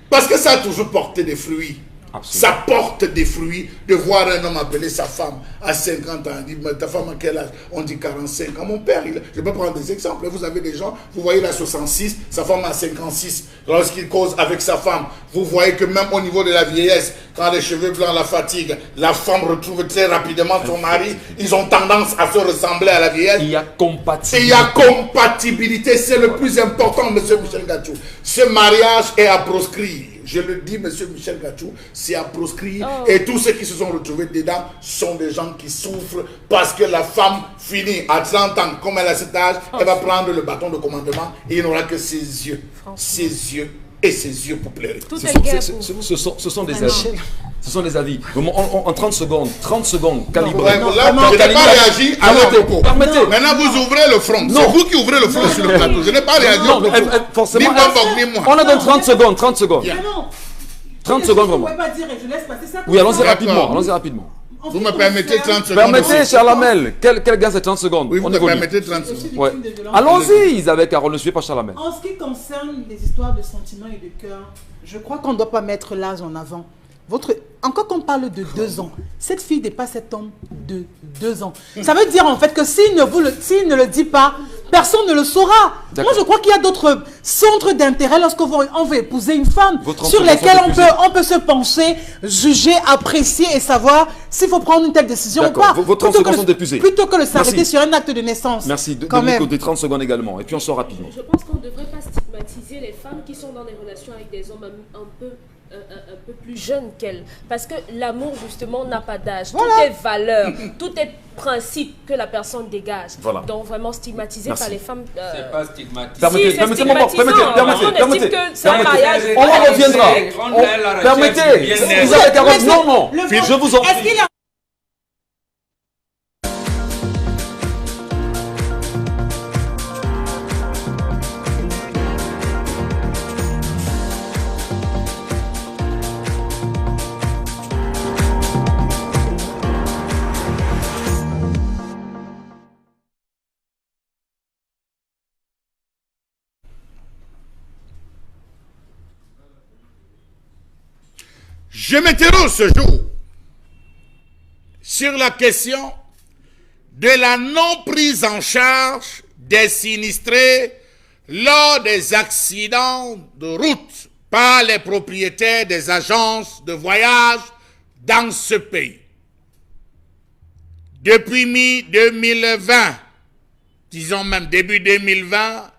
Parce que ça a toujours porté des fruits. Absolument. Ça porte des fruits de voir un homme appeler sa femme à 50 ans. Il dit, mais ta femme à quel âge? On dit 45 ans. Mon père, je peux prendre des exemples. Vous avez des gens, vous voyez la 66, sa femme a 56. Lorsqu'il cause avec sa femme, vous voyez que même au niveau de la vieillesse, quand les cheveux blancs la fatiguent, la femme retrouve très rapidement son mari. Ils ont tendance à se ressembler à la vieillesse. Il y a compatibilité. Il y a compatibilité. C'est le plus important, monsieur Michel Ngatsou. Ce mariage est à proscrire. Je le dis, monsieur Michel Ngatsou, c'est à proscrire. Et tous ceux qui se sont retrouvés dedans sont des gens qui souffrent parce que la femme finit à 30 ans, comme elle a cet âge, elle va prendre le bâton de commandement et il n'aura que ses yeux. Ses yeux et ses yeux pour pleurer. Ce sont des avis. Ce sont des avis. En 30 secondes, calibré. Là, je n'ai pas réagi à vos propos. Maintenant, vous ouvrez le front. C'est vous qui ouvrez le front sur le plateau. Je n'ai pas réagi au propos. Forcément. Ni moi. On a donc 30 secondes. 30 secondes. 30 secondes, vraiment. Je ne pouvais pas dire et je laisse passer ça. Oui, allons-y rapidement. Vous me permettez 30 secondes. Permettez, cher Lamel. Quel gars, c'est 30 secondes? Oui, vous On me évolue. permettez 30 secondes. Ouais. Allons-y, Isabelle Carole, ne suivez pas Charlamel. En ce qui concerne les histoires de sentiments et de cœur, je crois qu'on ne doit pas mettre l'âge en avant. Encore qu'on parle de 2 ans, cette fille dépasse cet homme de 2 ans. Ça veut dire en fait que s'il ne le dit pas, personne ne le saura. Moi je crois qu'il y a d'autres centres d'intérêt lorsqu'on veut épouser une femme sur lesquels on peut se pencher, juger, apprécier et savoir s'il faut prendre une telle décision ou pas. Vos 30 secondes sont épuisées. Plutôt que de s'arrêter sur un acte de naissance. Merci. Quand même. Des 30 secondes également. Et puis on sort rapidement. Je pense qu'on ne devrait pas stigmatiser les femmes qui sont dans des relations avec des hommes un peu plus jeunes qu'elles. Parce que l'amour, justement, n'a pas d'âge. Tout est valeur, tout est principe que la personne dégage. Voilà. Donc, vraiment stigmatisé par les femmes. C'est pas stigmatisé. Permettez. On en reviendra. Permettez. Isabelle Carole, non. Je vous en prie. Je m'interroge ce jour sur la question de la non prise en charge des sinistrés lors des accidents de route par les propriétaires des agences de voyage dans ce pays. Depuis mi-2020, disons même début 2020,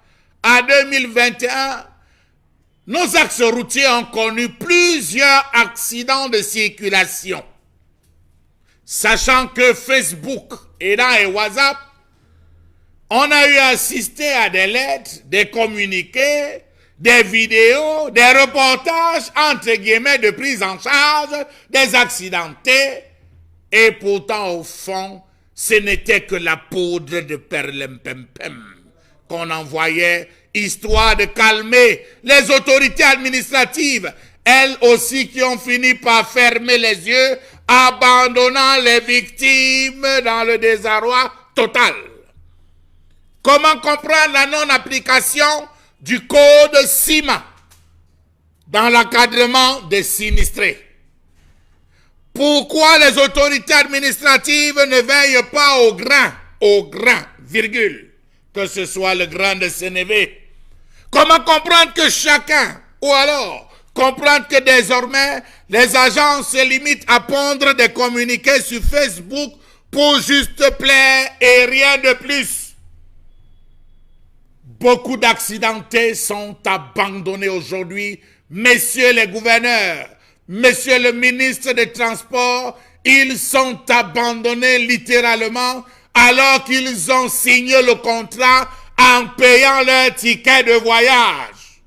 à 2021, nos axes routiers ont connu plusieurs accidents de circulation. Sachant que Facebook et WhatsApp, on a eu assisté à des lettres, des communiqués, des vidéos, des reportages, entre guillemets, de prise en charge des accidentés. Et pourtant, au fond, ce n'était que la poudre de perlimpempem qu'on envoyait, histoire de calmer les autorités administratives, elles aussi qui ont fini par fermer les yeux, abandonnant les victimes dans le désarroi total. Comment comprendre la non-application du code CIMA dans l'encadrement des sinistrés? Pourquoi les autorités administratives ne veillent pas au grain, virgule, que ce soit le grain de Sénévé? Comment comprendre que chacun, ou alors comprendre que désormais, les agences se limitent à pondre des communiqués sur Facebook pour juste plaire et rien de plus? Beaucoup d'accidentés sont abandonnés aujourd'hui. Messieurs les gouverneurs, messieurs le ministre des Transports, ils sont abandonnés littéralement alors qu'ils ont signé le contrat en payant leur ticket de voyage.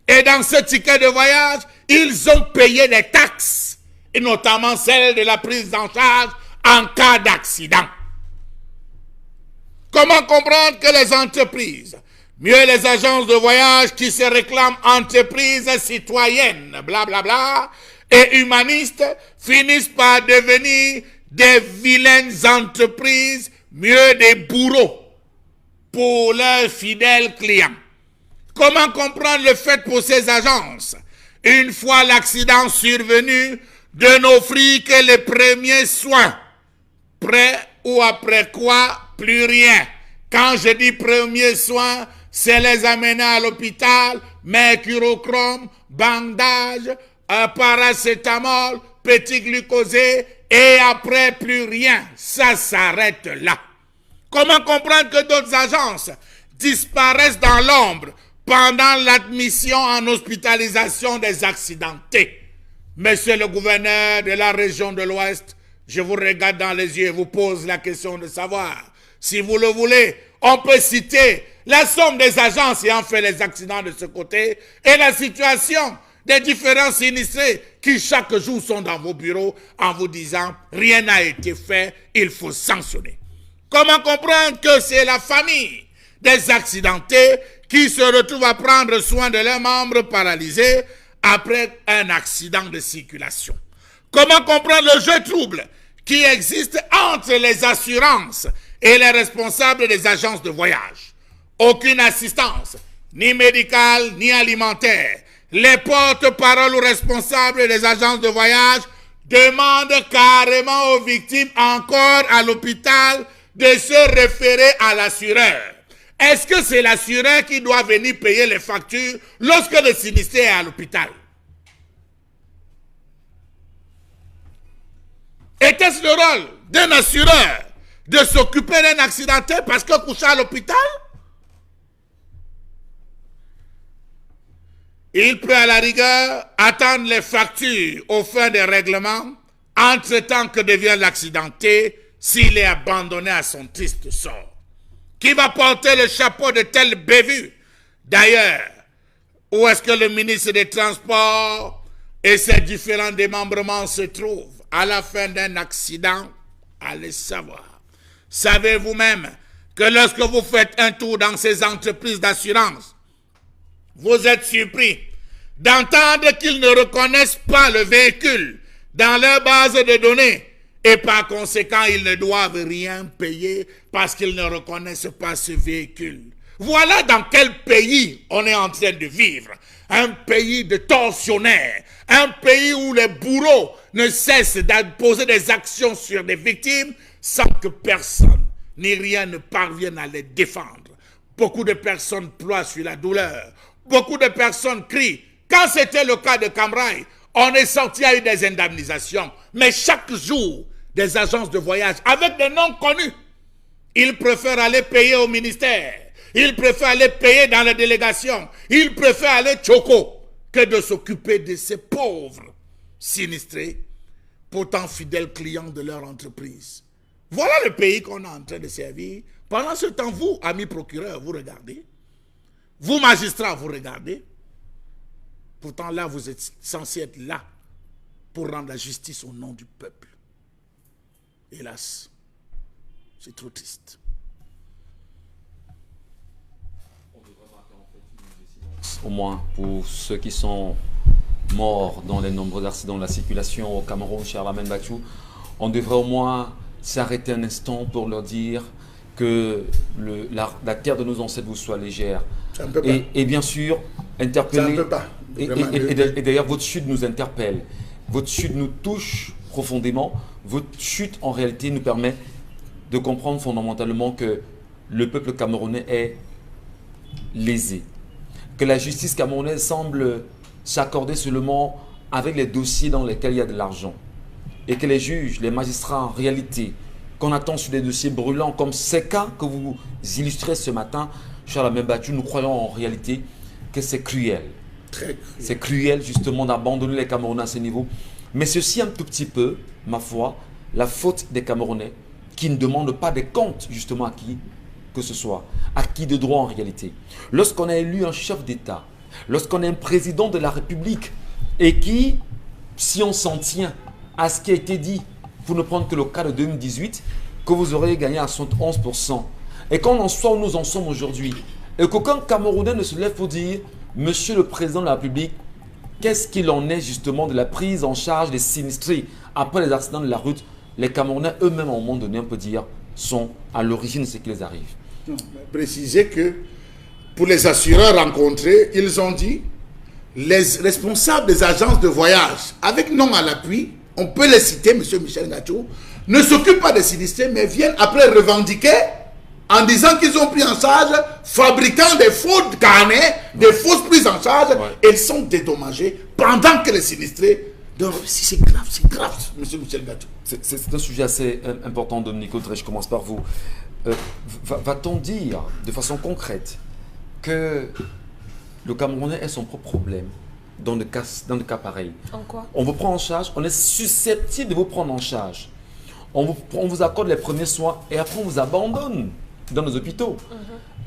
Et dans ce ticket de voyage, ils ont payé des taxes, et notamment celle de la prise en charge en cas d'accident. Comment comprendre que les entreprises, mieux les agences de voyage qui se réclament entreprises citoyennes, blablabla, et humanistes, finissent par devenir des vilaines entreprises, mieux des bourreaux pour leurs fidèles clients? Comment comprendre le fait pour ces agences, une fois l'accident survenu, de n'offrir que les premiers soins, près ou après quoi, plus rien? Quand je dis premiers soins, c'est les amener à l'hôpital, mercurochrome, bandage, paracétamol, petit glucosé, et après plus rien. Ça s'arrête là. Comment comprendre que d'autres agences disparaissent dans l'ombre pendant l'admission en hospitalisation des accidentés? Monsieur le gouverneur de la région de l'Ouest, je vous regarde dans les yeux et vous pose la question de savoir. Si vous le voulez, on peut citer la somme des agences ayant fait les accidents de ce côté et la situation des différents sinistrés qui chaque jour sont dans vos bureaux en vous disant « rien n'a été fait, il faut sanctionner ». Comment comprendre que c'est la famille des accidentés qui se retrouvent à prendre soin de leurs membres paralysés après un accident de circulation? Comment comprendre le jeu trouble qui existe entre les assurances et les responsables des agences de voyage? Aucune assistance, ni médicale, ni alimentaire. Les porte-paroles ou responsables des agences de voyage demandent carrément aux victimes, encore à l'hôpital, de se référer à l'assureur. Est-ce que c'est l'assureur qui doit venir payer les factures lorsque le sinistré est à l'hôpital? Était-ce le rôle d'un assureur de s'occuper d'un accidenté parce que couché à l'hôpital? Il peut à la rigueur attendre les factures aux fins des règlements, entre-temps que devient l'accidenté s'il est abandonné à son triste sort. Qui va porter le chapeau de telle bévue? D'ailleurs, où est-ce que le ministre des Transports et ses différents démembrements se trouvent à la fin d'un accident? Allez savoir. Savez-vous même que lorsque vous faites un tour dans ces entreprises d'assurance, vous êtes surpris d'entendre qu'ils ne reconnaissent pas le véhicule dans leur base de données et par conséquent, ils ne doivent rien payer parce qu'ils ne reconnaissent pas ce véhicule. Voilà dans quel pays on est en train de vivre. Un pays de tortionnaires, un pays où les bourreaux ne cessent d'imposer des actions sur des victimes sans que personne ni rien ne parvienne à les défendre. Beaucoup de personnes ploient sur la douleur. Beaucoup de personnes crient. Quand c'était le cas de Cam Rai, on est sorti à eu des indemnisations. Mais chaque jour, des agences de voyage avec des noms connus, ils préfèrent aller payer au ministère. Ils préfèrent aller payer dans les délégations. Ils préfèrent aller choco que de s'occuper de ces pauvres sinistrés, pourtant fidèles clients de leur entreprise. Voilà le pays qu'on est en train de servir. Pendant ce temps, vous, amis procureurs, vous regardez. Vous, magistrats, vous regardez. Pourtant, là, vous êtes censés être là pour rendre la justice au nom du peuple. Hélas, c'est trop triste. Au moins pour ceux qui sont morts dans les nombreux accidents de la circulation au Cameroun, cher Lamine Bachou, on devrait au moins s'arrêter un instant pour leur dire que la terre de nos ancêtres vous soit légère. Et bien sûr, interpeller. Et d'ailleurs, votre chute nous interpelle. Votre chute nous touche profondément. Votre chute, en réalité, nous permet de comprendre fondamentalement que le peuple camerounais est lésé. Que la justice camerounaise semble s'accorder seulement avec les dossiers dans lesquels il y a de l'argent. Et que les juges, les magistrats, en réalité, qu'on attend sur des dossiers brûlants comme ces cas que vous illustrez ce matin, cher Lamine Bachou, nous croyons en réalité que c'est cruel. C'est cruel justement d'abandonner les Camerounais à ce niveau. Mais ceci un tout petit peu, ma foi, la faute des Camerounais qui ne demandent pas des comptes justement à qui que ce soit, à qui de droit en réalité. Lorsqu'on a élu un chef d'État, lorsqu'on a un président de la République et qui, si on s'en tient à ce qui a été dit, pour ne prendre que le cas de 2018, que vous aurez gagné à 71%. Et qu'on en soit où nous en sommes aujourd'hui, et qu'aucun Camerounais ne se lève pour dire, Monsieur le Président de la République, qu'est-ce qu'il en est justement de la prise en charge des sinistrés après les accidents de la route? Les Camerounais eux-mêmes, à un moment donné, on peut dire, sont à l'origine de ce qui les arrive. Non, préciser que pour les assureurs rencontrés, ils ont dit, les responsables des agences de voyage, avec nom à l'appui, on peut les citer, M. Michel Ngacho, ne s'occupent pas des sinistrés, mais viennent après revendiquer en disant qu'ils ont pris en charge, fabriquant des faux carnets, des fausses prises en charge, et ils sont dédommagés pendant que les sinistrés... Donc, c'est grave, M. Michel Ngacho. C'est un sujet assez important, Dominique Audrey, je commence par vous. Va-t-on dire de façon concrète que le Camerounais est son propre problème dans le cas pareil? En quoi? On vous prend en charge, on est susceptible de vous prendre en charge. On vous accorde les premiers soins et après on vous abandonne dans nos hôpitaux.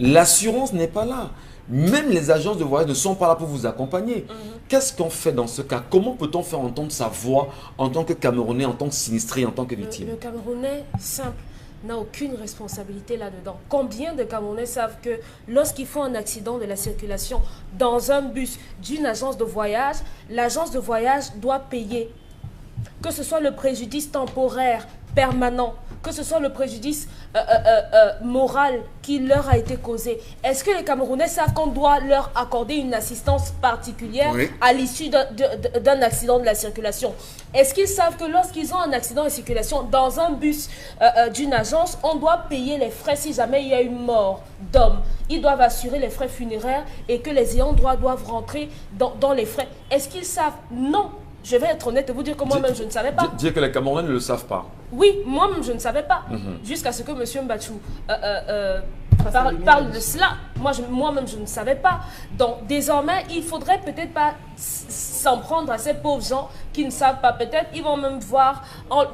L'assurance n'est pas là. Même les agences de voyage ne sont pas là pour vous accompagner. Qu'est-ce qu'on fait dans ce cas? Comment peut-on faire entendre sa voix en tant que Camerounais, en tant que sinistré, en tant que victime? Le Camerounais, simple, n'a aucune responsabilité là-dedans. Combien de Camerounais savent que lorsqu'ils font un accident de la circulation dans un bus d'une agence de voyage, l'agence de voyage doit payer que ce soit le préjudice temporaire, permanent, que ce soit le préjudice moral qui leur a été causé. Est-ce que les Camerounais savent qu'on doit leur accorder une assistance particulière à l'issue d'un accident de la circulation? Est-ce qu'ils savent que lorsqu'ils ont un accident de circulation dans un bus d'une agence, on doit payer les frais si jamais il y a une mort d'homme? Ils doivent assurer les frais funéraires et que les ayants droit doivent rentrer dans les frais. Est-ce qu'ils savent? Non. Je vais être honnête et vous dire que moi-même, je ne savais pas. Dire que les Camerounais ne le savent pas. Oui, moi-même, je ne savais pas. Jusqu'à ce que M. Mbachou parle de cela. Moi-même, je ne savais pas. Donc, désormais, il ne faudrait peut-être pas s'en prendre à ces pauvres gens qui ne savent pas. Peut-être ils vont même voir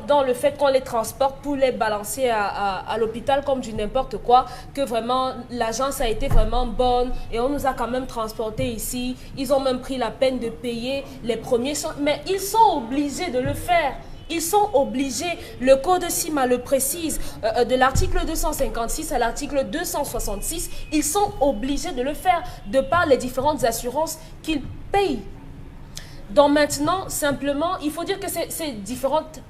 dans le fait qu'on les transporte pour les balancer à l'hôpital comme du n'importe quoi, que vraiment, l'agence a été vraiment bonne et on nous a quand même transportés ici. Ils ont même pris la peine de payer les premiers soins. Mais ils sont obligés de le faire. Ils sont obligés, le code CIMA le précise, de l'article 256 à l'article 266, ils sont obligés de le faire de par les différentes assurances qu'ils payent. Donc maintenant, simplement, il faut dire que ces différentes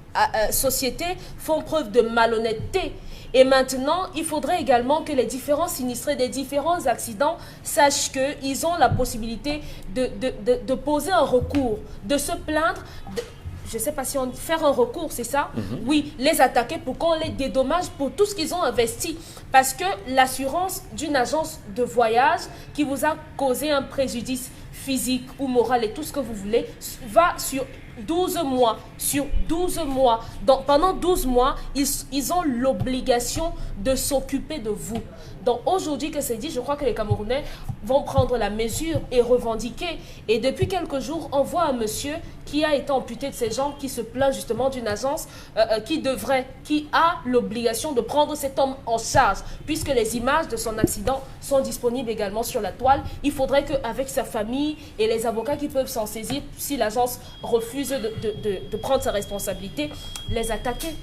sociétés font preuve de malhonnêteté. Et maintenant, il faudrait également que les différents sinistrés des différents accidents sachent qu'ils ont la possibilité de poser un recours, de se plaindre, je ne sais pas si on faire un recours, c'est ça? Oui, les attaquer pour qu'on les dédommage pour tout ce qu'ils ont investi. Parce que l'assurance d'une agence de voyage qui vous a causé un préjudice physique ou moral et tout ce que vous voulez, va sur 12 mois. Sur 12 mois. Donc, pendant 12 mois, ils ont l'obligation de s'occuper de vous. Donc, aujourd'hui que c'est dit, je crois que les Camerounais vont prendre la mesure et revendiquer. Et depuis quelques jours, on voit un monsieur qui a été amputé de ses jambes, qui se plaint justement d'une agence qui a l'obligation de prendre cet homme en charge, puisque les images de son accident sont disponibles également sur la toile. Il faudrait qu'avec sa famille et les avocats qui peuvent s'en saisir, si l'agence refuse de prendre sa responsabilité, les attaquer.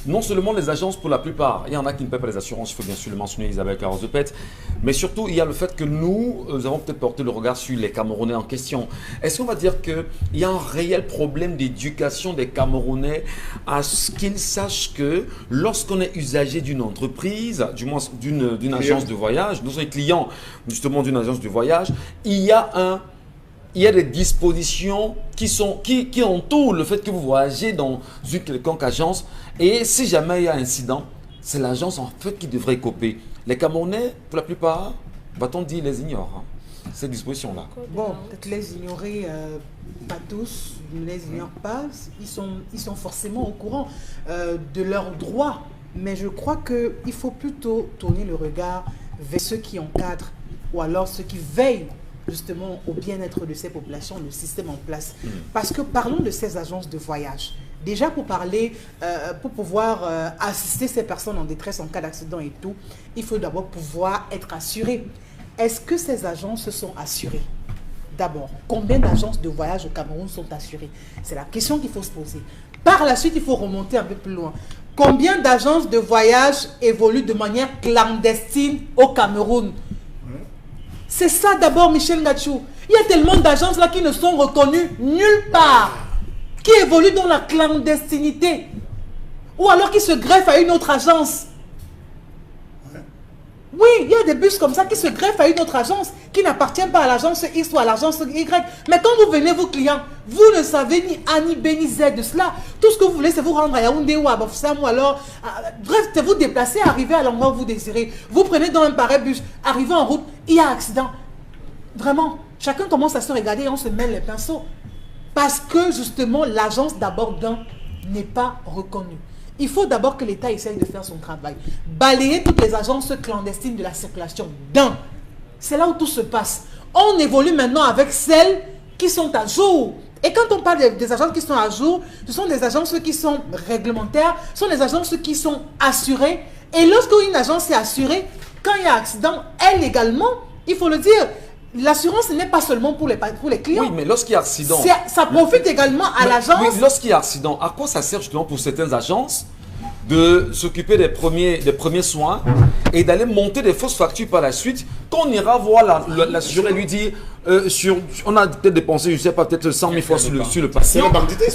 Non seulement les agences, pour la plupart, il y en a qui ne paient pas les assurances, il faut bien sûr le mentionner, Isabelle Carros-Depette, mais surtout, il y a le fait que nous avons peut-être porté le regard sur les Camerounais en question. Est-ce qu'on va dire qu'il y a un réel problème d'éducation des Camerounais à ce qu'ils sachent que lorsqu'on est usager d'une entreprise, du moins d'une agence de voyage, nous sommes clients justement d'une agence de voyage, il y a des dispositions qui entourent le fait que vous voyagez dans une quelconque agence et si jamais il y a un incident, c'est l'agence en fait qui devrait coper. Les Camerounais, pour la plupart, va-t-on dire, les ignorent, ces dispositions-là. Bon, peut-être les ignorer, pas tous, ne les ignorent pas, ils sont forcément au courant de leurs droits, mais je crois qu'il faut plutôt tourner le regard vers ceux qui encadrent ou alors ceux qui veillent justement au bien-être de ces populations, le système en place. Parce que parlons de ces agences de voyage. Déjà pour parler, pour pouvoir assister ces personnes en détresse en cas d'accident et tout, il faut d'abord pouvoir être assuré. Est-ce que ces agences sont assurées? D'abord, combien d'agences de voyage au Cameroun sont assurées? C'est la question qu'il faut se poser. Par la suite, il faut remonter un peu plus loin. Combien d'agences de voyage évoluent de manière clandestine au Cameroun? C'est ça d'abord, Michel Ngachou. Il y a tellement d'agences là qui ne sont reconnues nulle part, qui évoluent dans la clandestinité, ou alors qui se greffent à une autre agence. Oui, il y a des bus comme ça qui se greffent à une autre agence, qui n'appartient pas à l'agence X ou à l'agence Y. Mais quand vous venez, vos clients, vous ne savez ni A ni B ni Z de cela. Tout ce que vous voulez, c'est vous rendre à Yaoundé ou à Bafoussam ou alors... bref, c'est vous déplacer, arriver à l'endroit où vous désirez. Vous prenez dans un pareil bus, arrivez en route, il y a accident. Vraiment, chacun commence à se regarder et on se mêle les pinceaux. Parce que justement, l'agence d'abord n'est pas reconnue. Il faut d'abord que l'État essaye de faire son travail. Balayer toutes les agences clandestines de la circulation. C'est là où tout se passe. On évolue maintenant avec celles qui sont à jour. Et quand on parle des agences qui sont à jour, ce sont des agences qui sont réglementaires, ce sont des agences qui sont assurées. Et lorsqu'une agence est assurée, quand il y a accident, elle également, il faut le dire, l'assurance n'est pas seulement pour les clients. Oui, mais lorsqu'il y a accident... Ça profite également à l'agence. Oui, lorsqu'il y a accident, à quoi ça sert justement pour certaines agences de s'occuper des premiers soins et d'aller monter des fausses factures par la suite. Quand on ira voir l'assureur et lui dire on a peut-être dépensé, je ne sais pas, peut-être 100 000 fois sur le patient.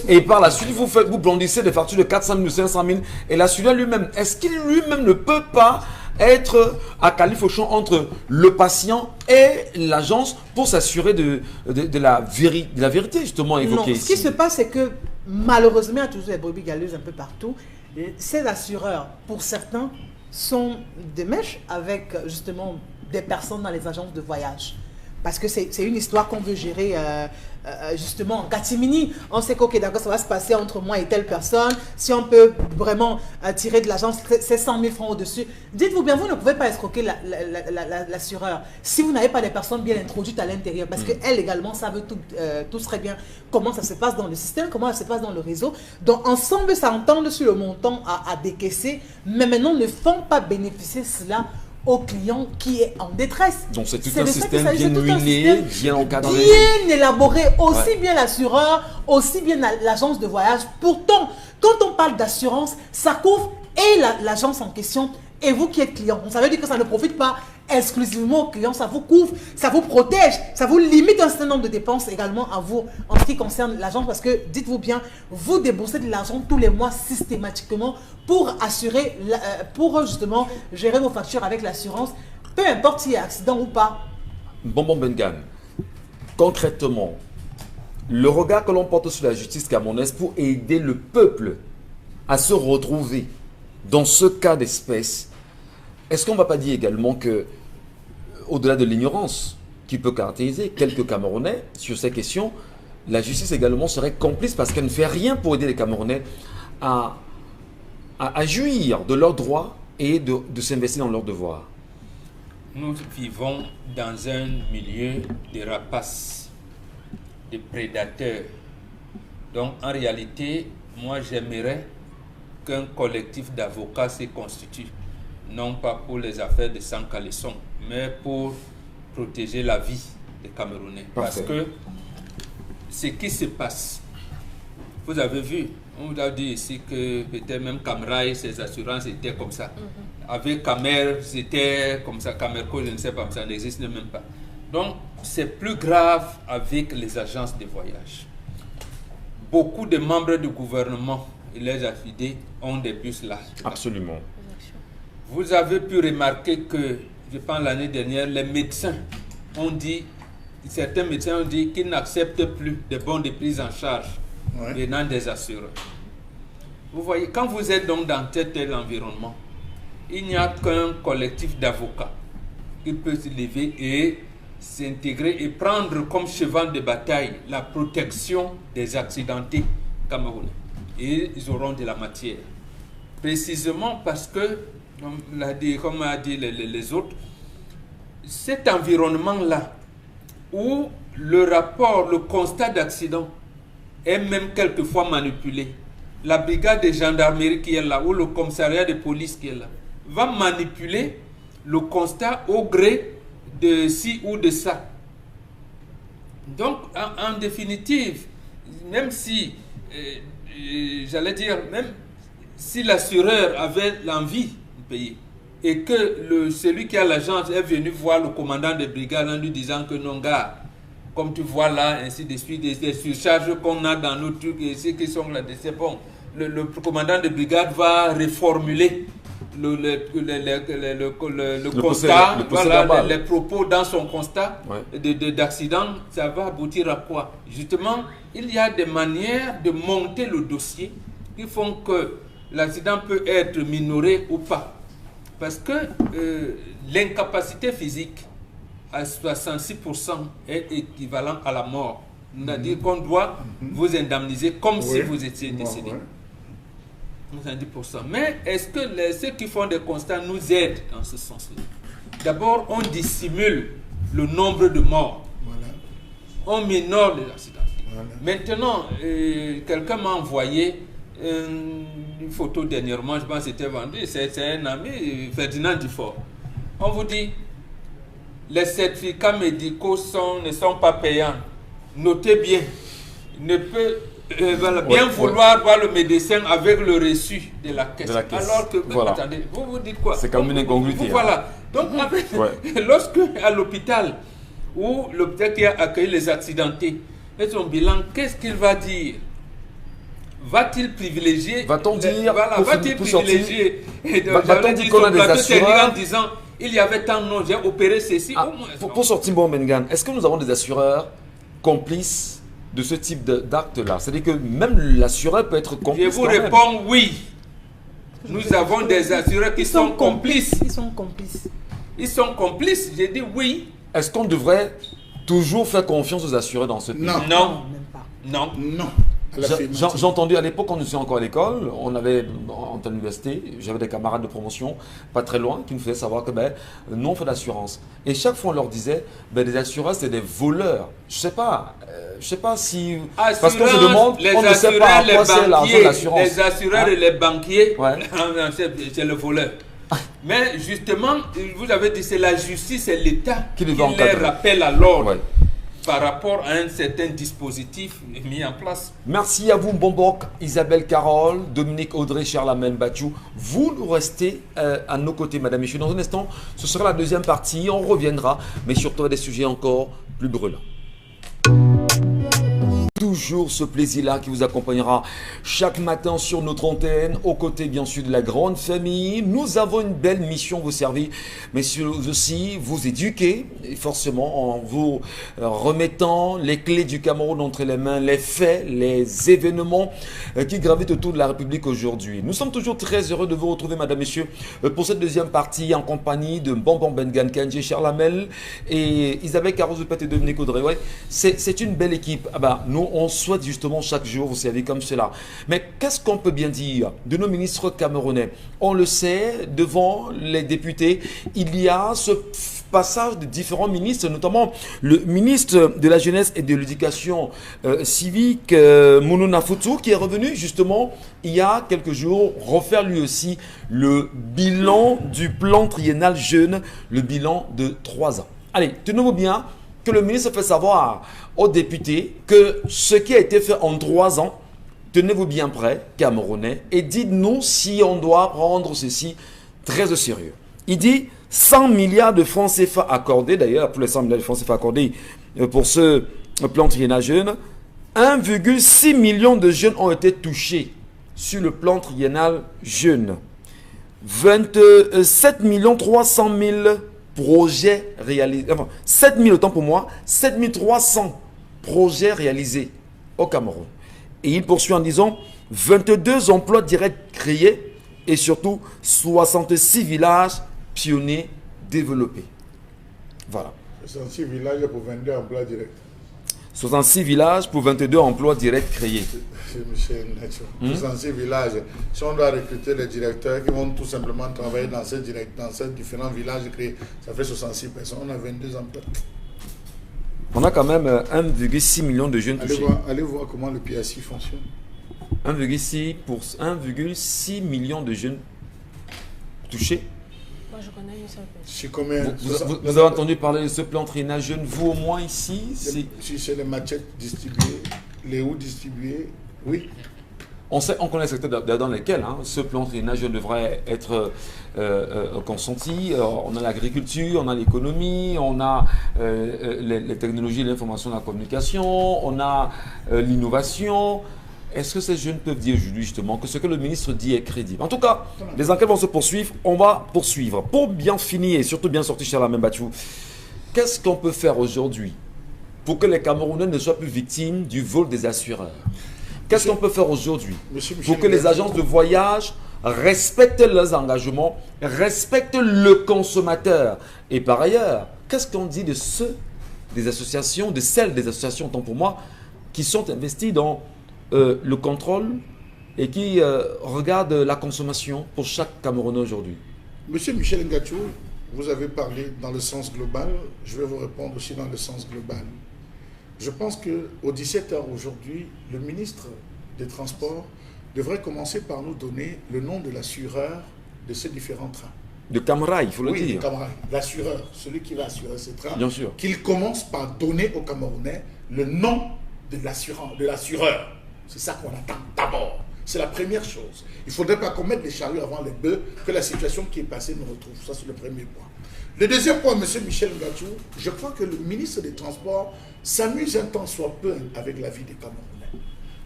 Et par la suite, vous blondissez des factures de 400 000 ou 500 000. Et l'assureur lui-même, est-ce qu'il lui-même ne peut pas être à califochon entre le patient et l'agence pour s'assurer de la vérité justement évoquée ici? Ce qui se passe, c'est que malheureusement, il y a toujours des brebis galeuses un peu partout. Ces assureurs, pour certains, sont des mèches avec justement des personnes dans les agences de voyage. Parce que c'est une histoire qu'on veut gérer justement en catimini. On sait qu'ok, d'accord, ça va se passer entre moi et telle personne. Si on peut vraiment tirer de l'agence ces 100 000 francs au-dessus, dites-vous bien, vous ne pouvez pas escroquer l'assureur si vous n'avez pas des personnes bien introduites à l'intérieur. Parce qu'elles également savent tout très bien comment ça se passe dans le système, comment ça se passe dans le réseau. Donc ensemble, s'entendent sur le montant à décaisser, mais maintenant ne font pas bénéficier cela au client qui est en détresse. Donc c'est tout un système bien huilé, bien encadré. Bien élaboré, aussi bien l'assureur, aussi bien l'agence de voyage. Pourtant, quand on parle d'assurance, ça couvre et l'agence en question et vous qui êtes client. Ça veut dire que ça ne profite pas exclusivement aux clients, ça vous couvre, ça vous protège, ça vous limite un certain nombre de dépenses également à vous en ce qui concerne l'agence, parce que dites-vous bien, vous déboursez de l'argent tous les mois systématiquement pour assurer, pour justement gérer vos factures avec l'assurance, peu importe s'il y a accident ou pas. Bonbon Bengan, concrètement, le regard que l'on porte sur la justice camerounaise pour aider le peuple à se retrouver dans ce cas d'espèce, est-ce qu'on ne va pas dire également que, au-delà de l'ignorance qui peut caractériser quelques Camerounais sur ces questions, la justice également serait complice parce qu'elle ne fait rien pour aider les Camerounais à jouir de leurs droits et de s'investir dans leurs devoirs? Nous vivons dans un milieu de rapaces, de prédateurs. Donc en réalité, moi j'aimerais qu'un collectif d'avocats se constitue. Non pas pour les affaires de sang caleçon, mais pour protéger la vie des Camerounais. Parfait. Parce que ce qui se passe, vous avez vu, on vous a dit ici que peut-être même Camrail, ses assurances étaient comme ça. Avec Camer, c'était comme ça. Camerco, je ne sais pas, ça n'existe même pas. Donc, c'est plus grave avec les agences de voyage. Beaucoup de membres du gouvernement et les affidés ont des bus là. Absolument. Vous avez pu remarquer que, je pense l'année dernière, les médecins ont dit, certains médecins ont dit qu'ils n'acceptent plus de bons de prise en charge venant des assureurs. Vous voyez, quand vous êtes donc dans tel environnement, il n'y a qu'un collectif d'avocats qui peut se lever et s'intégrer et prendre comme cheval de bataille la protection des accidentés camerounais. Et ils auront de la matière. Précisément parce que, comme a dit les autres, cet environnement-là, où le rapport, le constat d'accident est même quelquefois manipulé, la brigade de gendarmerie qui est là, ou le commissariat de police qui est là, va manipuler le constat au gré de ci ou de ça. Donc, en définitive, même si, j'allais dire, même si l'assureur avait l'envie de payer, et que celui qui a l'agence est venu voir le commandant de brigade en lui disant que non, gars, comme tu vois là, ainsi de suite, des surcharges qu'on a dans nos trucs, et ceux qui sont là, c'est bon. Le commandant de brigade va reformuler le constat, voilà, les propos dans son constat d'accident, ça va aboutir à quoi? Justement, il y a des manières de monter le dossier qui font que l'accident peut être minoré ou pas. Parce que l'incapacité physique à 66% est équivalent à la mort. C'est-à-dire qu'on doit vous indemniser comme si vous étiez décédé. 70%. Mais est-ce que ceux qui font des constats nous aident dans ce sens-là? D'abord, on dissimule le nombre de morts. On minore les accidents. Maintenant, quelqu'un m'a envoyé une photo dernièrement, je pense que c'était vendu, c'est un ami, Ferdinand Dufort. On vous dit, les certificats médicaux ne sont pas payants. Notez bien, Voilà, bien vouloir voir le médecin avec le reçu de la caisse. Alors que, voilà. Attendez, vous dites quoi? C'est comme une incongruité. Voilà. Donc, lorsque à l'hôpital, ou l'hôpital qui a accueilli les accidentés, fait son bilan, qu'est-ce qu'il va dire? Va-t-il privilégier? Va-t-on dire? Va-t-il privilégier? Va-t-on dire qu'on a des assureurs en disant, il y avait tant non, j'ai opéré ceci. Pour sortir bon Bengan, est-ce que nous avons des assureurs complices de ce type d'acte-là? C'est-à-dire que même l'assureur peut être complice. Je vous réponds oui. Nous avons des assureurs qui sont complices. Ils sont complices. Ils sont complices, j'ai dit oui. Est-ce qu'on devrait toujours faire confiance aux assureurs dans ce pays? Non. Même pas. Non. Non. J'ai entendu à l'époque, quand nous étions encore à l'école, on avait en l'université, j'avais des camarades de promotion, pas très loin, qui nous faisaient savoir que nous on fait d'assurance. Et chaque fois on leur disait, des assureurs c'est des voleurs. Je sais pas si parce qu'on se demande, on ne sait pas à quoi c'est l'argent de l'assurance. Les assureurs et les banquiers, ouais. C'est le voleur. Mais justement, vous avez dit c'est la justice, c'est l'État qui les rappelle à l'ordre. Ouais. Par rapport à un certain dispositif mis en place. Merci à vous Mbombok, Isabelle Carole, Dominique Audrey, Charlamagne Bachou. Vous nous restez à nos côtés, madame et messieurs. Dans un instant, ce sera la deuxième partie. On reviendra, mais surtout à des sujets encore plus brûlants. Toujours ce plaisir-là qui vous accompagnera chaque matin sur notre antenne, aux côtés bien sûr de la grande famille. Nous avons une belle mission vous servir, mais aussi vous éduquer, et forcément en vous remettant les clés du Cameroun entre les mains, les faits, les événements qui gravitent autour de la République aujourd'hui. Nous sommes toujours très heureux de vous retrouver, madame, messieurs, pour cette deuxième partie en compagnie de Bonbon Bengan, Kenji Charlamel et Isabelle Carozupet et Dominique Audrey. Ouais, c'est une belle équipe. Nous, on souhaite justement chaque jour vous servir comme cela. Mais qu'est-ce qu'on peut bien dire de nos ministres camerounais? On le sait, devant les députés, il y a ce passage de différents ministres, notamment le ministre de la Jeunesse et de l'Éducation civique, Mounou Nafoutou, qui est revenu justement il y a quelques jours refaire lui aussi le bilan du plan triennal jeune, le bilan de 3 ans. Allez, tenez-vous bien que le ministre fait savoir aux députés que ce qui a été fait en 3 ans, tenez-vous bien prêts, Camerounais, et dites-nous si on doit prendre ceci très au sérieux. Il dit 100 milliards de francs CFA accordés, d'ailleurs pour les 100 milliards de francs CFA accordés pour ce plan triennal jeune, 1,6 million de jeunes ont été touchés sur le plan triennal jeune. 27 300 000 projets réalisés, enfin 7 000 autant pour moi, 7 300 projets réalisés au Cameroun. Et il poursuit en disant 22 emplois directs créés et surtout 66 villages pionniers développés. Voilà. 66 villages pour 22 emplois directs. 66 villages pour 22 emplois directs créés. Michel Nacho. 66 villages. Si on doit recruter les directeurs qui vont tout simplement travailler dans ces différents villages créés, ça fait 66 personnes. On a 22 emplois. On a quand même 1,6 million de jeunes touchés. Allez voir comment le PSI fonctionne. 1,6 million de jeunes touchés. Moi, je connais une seule personne. C'est combien vous avez entendu parler de ce plan triennal jeune, vous au moins ici? Si c'est les machettes distribuées, les houes distribuées, oui. On connaît les secteurs dans lesquels ce plan triennal jeune devrait être consenti. On a l'agriculture, on a l'économie, on a les technologies, l'information, la communication, on a l'innovation. Est-ce que ces jeunes peuvent dire aujourd'hui justement que ce que le ministre dit est crédible? En tout cas, les enquêtes vont se poursuivre, on va poursuivre. Pour bien finir et surtout bien sortir chez la même Bachou, qu'est-ce qu'on peut faire aujourd'hui pour que les Camerounais ne soient plus victimes du vol des assureurs? Qu'est-ce qu'on peut faire aujourd'hui pour que les agences de voyage respectent leurs engagements, respectent le consommateur? Et par ailleurs, qu'est-ce qu'on dit de celles des associations, tant pour moi, qui sont investies dans le contrôle et qui regardent la consommation pour chaque Camerounais aujourd'hui? Monsieur Michel Ngachou, vous avez parlé dans le sens global, je vais vous répondre aussi dans le sens global. Je pense qu'au 17h aujourd'hui, le ministre des Transports devrait commencer par nous donner le nom de l'assureur de ces différents trains. De Camrail, il faut le dire. Oui, de Camrail, l'assureur, celui qui va assurer ces trains. Bien sûr. Qu'il commence par donner aux Camerounais le nom de l'assureur. C'est ça qu'on attend d'abord. C'est la première chose. Il ne faudrait pas qu'on mette les charrues avant les bœufs, que la situation qui est passée nous retrouve. Ça, c'est le premier point. Le deuxième point, M. Michel Ngachou, je crois que le ministre des Transports s'amuse un temps soit peu avec la vie des Camerounais.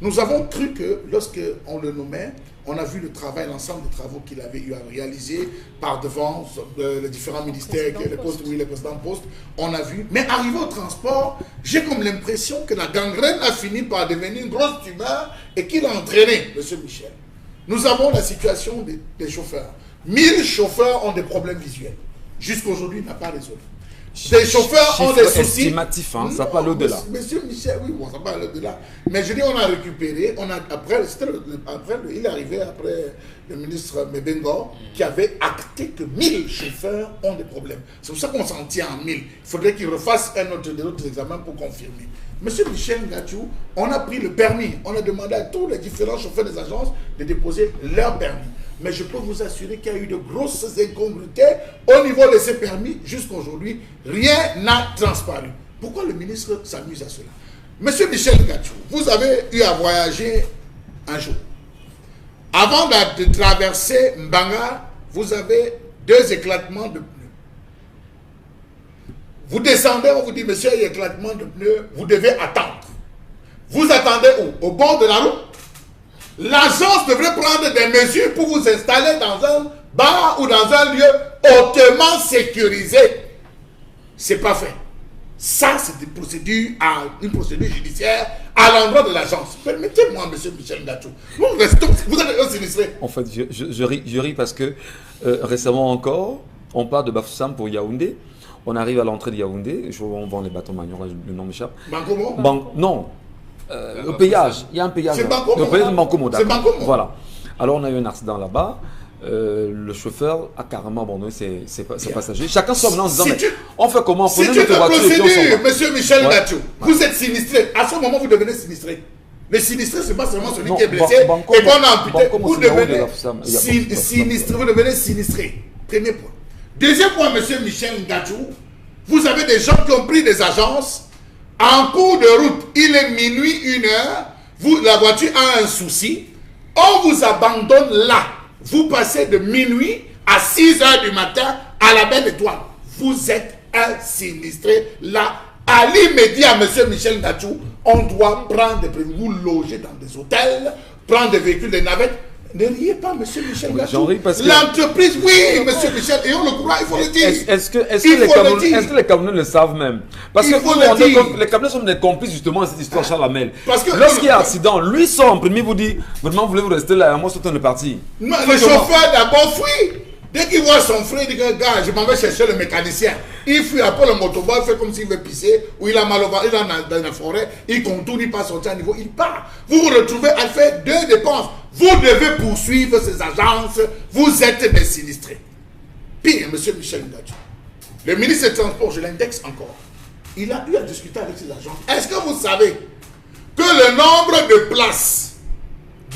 Nous avons cru que lorsqu'on le nommait, on a vu le travail, l'ensemble des travaux qu'il avait eu à réaliser par devant les différents ministères, les précédents postes, on a vu. Mais arrivé au transport, j'ai comme l'impression que la gangrène a fini par devenir une grosse tumeur et qu'il a entraîné, M. Michel. Nous avons la situation des chauffeurs. 1000 chauffeurs ont des problèmes visuels. Jusqu'aujourd'hui, il n'a pas résolu. Les chauffeurs ont des soucis. Estimatif, hein, ça parle au-delà. Monsieur Michel, oui, bon, ça parle au-delà. Mais je dis, on a récupéré, il est arrivé après le ministre Mebengo, qui avait acté que 1000 chauffeurs ont des problèmes. C'est pour ça qu'on s'en tient à 1000. Il faudrait qu'il refasse un autre examen pour confirmer. Monsieur Michel Ngachou, on a pris le permis. On a demandé à tous les différents chauffeurs des agences de déposer leur permis. Mais je peux vous assurer qu'il y a eu de grosses incongruités au niveau de ces permis. Jusqu'aujourd'hui, rien n'a transparu. Pourquoi le ministre s'amuse à cela? Monsieur Michel Ngachou, vous avez eu à voyager un jour. Avant de traverser Mbanga, vous avez 2 éclatements de pneus. Vous descendez, on vous dit, monsieur, il y a éclatement de pneus, vous devez attendre. Vous attendez où? Au bord de la route. L'agence devrait prendre des mesures pour vous installer dans un bar ou dans un lieu hautement sécurisé. Ce n'est pas fait. Ça, c'est une procédure judiciaire à l'endroit de l'agence. Permettez-moi, monsieur Michel Ngachou. Vous êtes sinistré. En fait, je ris parce que récemment encore, on part de Bafoussam pour Yaoundé. On arrive à l'entrée de Yaoundé. On vend les bateaux Magnoras, le nom m'échappe. Bancomo? Non. Le péage, il y a un péage. C'est Bancomo. C'est Bancomo, C'est Bancomo. Voilà. Alors on a eu un accident là-bas. Le chauffeur a carrément abandonné ses passagers. Chacun sort en disant, on fait comment? C'est une procédure, monsieur Michel Ngachou. Vous êtes sinistré. À ce moment, vous devenez sinistré. Le sinistré, ce n'est pas seulement celui qui est blessé et qu'on a amputé. Vous devenez sinistré. Vous devenez sinistré. Premier point. Deuxième point, monsieur Michel Ngachou. Vous avez des gens qui ont pris des agences. En cours de route, il est minuit, 1h, la voiture a un souci, on vous abandonne là. Vous passez de minuit à 6h du matin à la Belle Étoile. Vous êtes un sinistré là. À l'immédiat, monsieur Michel Ngachou, on doit prendre des prévenus, vous loger dans des hôtels, prendre des véhicules, des navettes. Ne riez pas, monsieur Michel Ngachou. L'entreprise, oui, monsieur Michel, et on le croit, il faut le dire. Est-ce que les Camerounais le savent même? Parce que les Camerounais sont des complices justement de cette histoire Charles Hamel. Lorsqu'il y a un accident, lui sort en premier, vous dit, vraiment, voulez-vous rester là? Moi, je suis en train de partir. Le chauffeur d'abord fuit. Dès qu'il voit son frère, il dit, gars, je m'en vais chercher le mécanicien. Il fuit après le motoboy, il fait comme s'il veut pisser, ou il a mal au ventre, il est dans la forêt, il contourne, il passe son à niveau, il part. Vous vous retrouvez à faire 2 dépenses. Vous devez poursuivre ces agences, vous êtes des sinistrés. Pire, monsieur Michel Ngachou, le ministre des Transports, je l'indexe encore, il a eu à discuter avec ces agences. Est-ce que vous savez que le nombre de places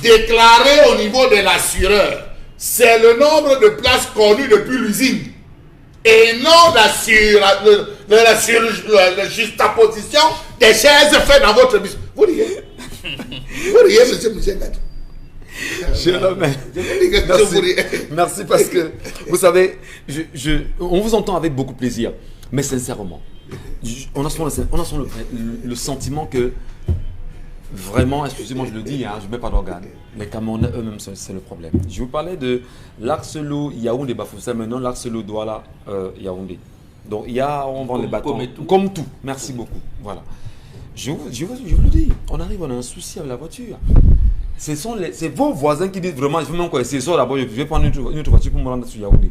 déclarées au niveau de l'assureur, c'est le nombre de places connues depuis l'usine et non la juxtaposition des chaises faites dans votre bus. Vous riez? Vous riez, monsieur Michel Ngachou? Merci parce que, vous savez, on vous entend avec beaucoup de plaisir, mais sincèrement, on a souvent le sentiment que, vraiment, excusez-moi, je le dis, je ne mets pas d'organes. Les Camerounais eux-mêmes, c'est le problème. Je vous parlais de l'Arcelo Yaoundé Bafoussam, maintenant l'Arcelo Douala Yaoundé. Donc, on vend les bateaux. Comme tout. Merci beaucoup. Voilà. Je vous le dis, on a un souci avec la voiture. C'est vos voisins qui disent vraiment, il faut même quoi, c'est ça d'abord, je vais prendre une autre voiture pour me rendre sur Yaoundé.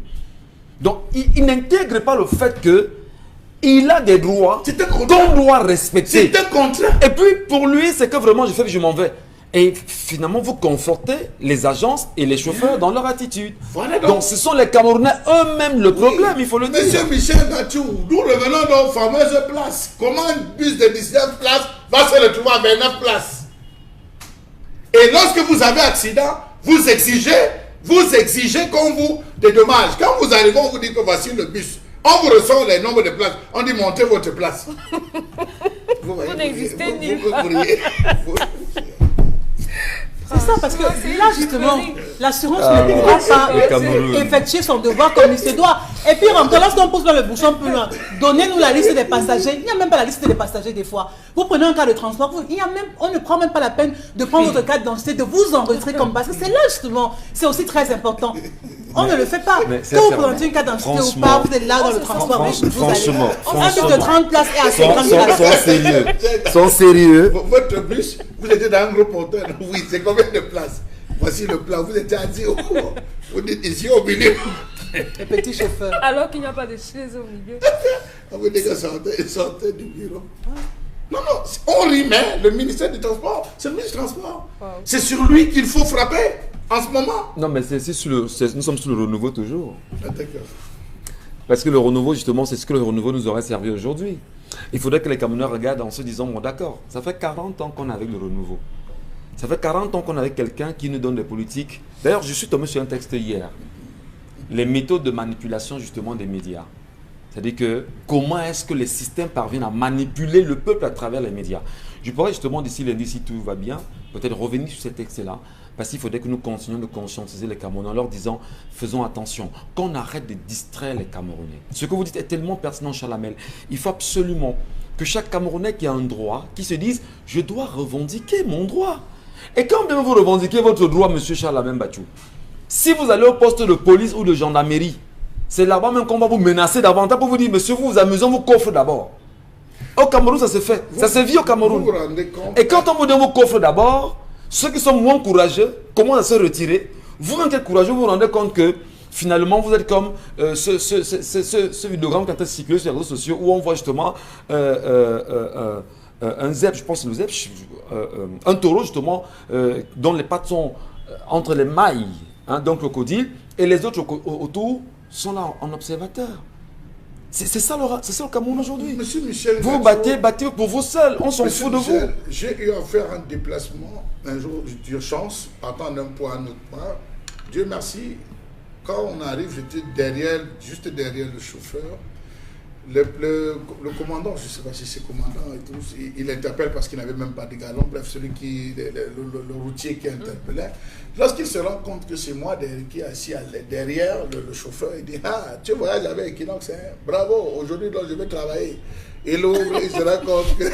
Donc, il n'intègre pas le fait que il a des droits qu'on doit respecter. C'est un contrat. Et puis, pour lui, c'est que vraiment, je m'en vais. Et finalement, vous confortez les agences et les chauffeurs dans leur attitude. Voilà donc, ce sont les Camerounais eux-mêmes le problème, il faut le dire. Monsieur Michel Ngachou, nous revenons dans fameuses places. Comment un bus de 19 places va se retrouver à 29 places? Et lorsque vous avez accident, vous exigez qu'on vous dédommage. Quand vous arrivez, on vous dit que voici le bus. On vous ressort les nombres de places. On dit montrez votre place. Vous n'existez nulle part. C'est ça, parce que là, justement, l'assurance ne pourra le Cameroun. pas effectuer son devoir comme il se doit. Et puis, encore, lorsqu'on pousse le bouchon plus loin, donnez-nous la liste des passagers. Il n'y a même pas la liste des passagers des fois. Vous prenez un cas de transport, on ne prend même pas la peine de prendre votre carte d'identité, de vous enregistrer comme base. C'est là, justement, c'est aussi très important. On ne le fait pas. Que vous présentez une carte d'identité ou pas, vous êtes là dans le transport. Franchement, un bus de 30 places et à 50 places. Sont sérieux. Votre bus, vous étiez dans un gros porteur. Oui, c'est combien de places? Voici le plan. Vous étiez assis au haut. Vous dites ici au milieu. Les petits chauffeurs. Alors qu'il n'y a pas de chaise au milieu. Vous dites que sortez du bureau. Non, on rit, mais le ministère du Transport, c'est le ministre du Transport. Wow. C'est sur lui qu'il faut frapper en ce moment. Non, mais nous sommes sous le renouveau toujours. Ah, d'accord. Parce que le renouveau, justement, c'est ce que le renouveau nous aurait servi aujourd'hui. Il faudrait que les Camerounais regardent en se disant, bon d'accord, ça fait 40 ans qu'on est avec le renouveau. Ça fait 40 ans qu'on est avec quelqu'un qui nous donne des politiques. D'ailleurs, je suis tombé sur un texte hier. Les méthodes de manipulation, justement, des médias. C'est-à-dire que comment est-ce que les systèmes parviennent à manipuler le peuple à travers les médias. Je pourrais justement d'ici lundi, si tout va bien, peut-être revenir sur ces textes-là, parce qu'il faudrait que nous continuions de conscientiser les Camerounais en leur disant, faisons attention, qu'on arrête de distraire les Camerounais. Ce que vous dites est tellement pertinent, Chalamel. Il faut absolument que chaque Camerounais qui a un droit, qui se dise, je dois revendiquer mon droit. Et quand même vous revendiquez votre droit, M. Chalamel Bachou, si vous allez au poste de police ou de gendarmerie, c'est là-bas même qu'on va vous menacer davantage pour vous dire, monsieur, vous vous amusez, on vous coffre d'abord. Au Cameroun, ça se fait. Ça se vit au Cameroun. Vous vous rendez compte? Et quand on vous donne vos coffres d'abord, ceux qui sont moins courageux commencent à se retirer. Vous, quand vous êtes courageux, vous vous rendez compte que finalement, vous êtes comme ce vidéogramme qui est en train de circuler sur les réseaux sociaux où on voit justement un zèbre, je pense que le zèbre, un taureau justement, dont les pattes sont entre les mailles d'un crocodile et les autres autour sont là en observateur. C'est ça le Cameroun aujourd'hui. Monsieur Michel, vous battez pour vous seuls, on s'en fout de vous. J'ai eu à faire un déplacement un jour d'urgence, partant d'un point à un autre point. Dieu merci, quand on arrive, j'étais juste derrière le chauffeur. Le commandant, je ne sais pas si c'est commandant et tout, il interpelle parce qu'il n'avait même pas de galon, bref, le routier qui interpellait. Lorsqu'il se rend compte que c'est moi qui est assis derrière le chauffeur, il dit, ah, tu voyages avec Equinox, hein? Bravo, aujourd'hui donc, je vais travailler. Et l'ouvre, il se rend compte que...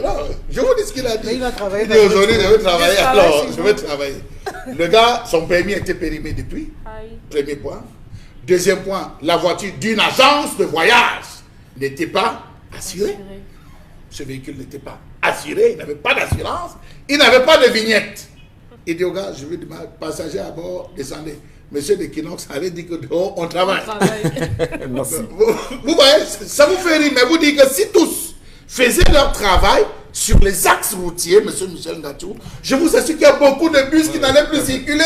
non, je vous dis ce qu'il a dit. Mais il va travailler. Il dit, aujourd'hui, je vais travailler, alors je vais travailler. Le gars, son permis était périmé depuis, premier point. Deuxième point, la voiture d'une agence de voyage n'était pas assurée. Ce véhicule n'était pas assuré, il n'avait pas d'assurance, il n'avait pas de vignette. Il dit au gars, je veux dire, passager à bord, descendez. Monsieur de Kinox avait dit que dehors, on travaille. Merci. Vous voyez, ça vous fait rire, mais vous dites que si tous faisaient leur travail sur les axes routiers, monsieur Michel Ngatou, je vous assure qu'il y a beaucoup de bus qui n'allaient plus circuler.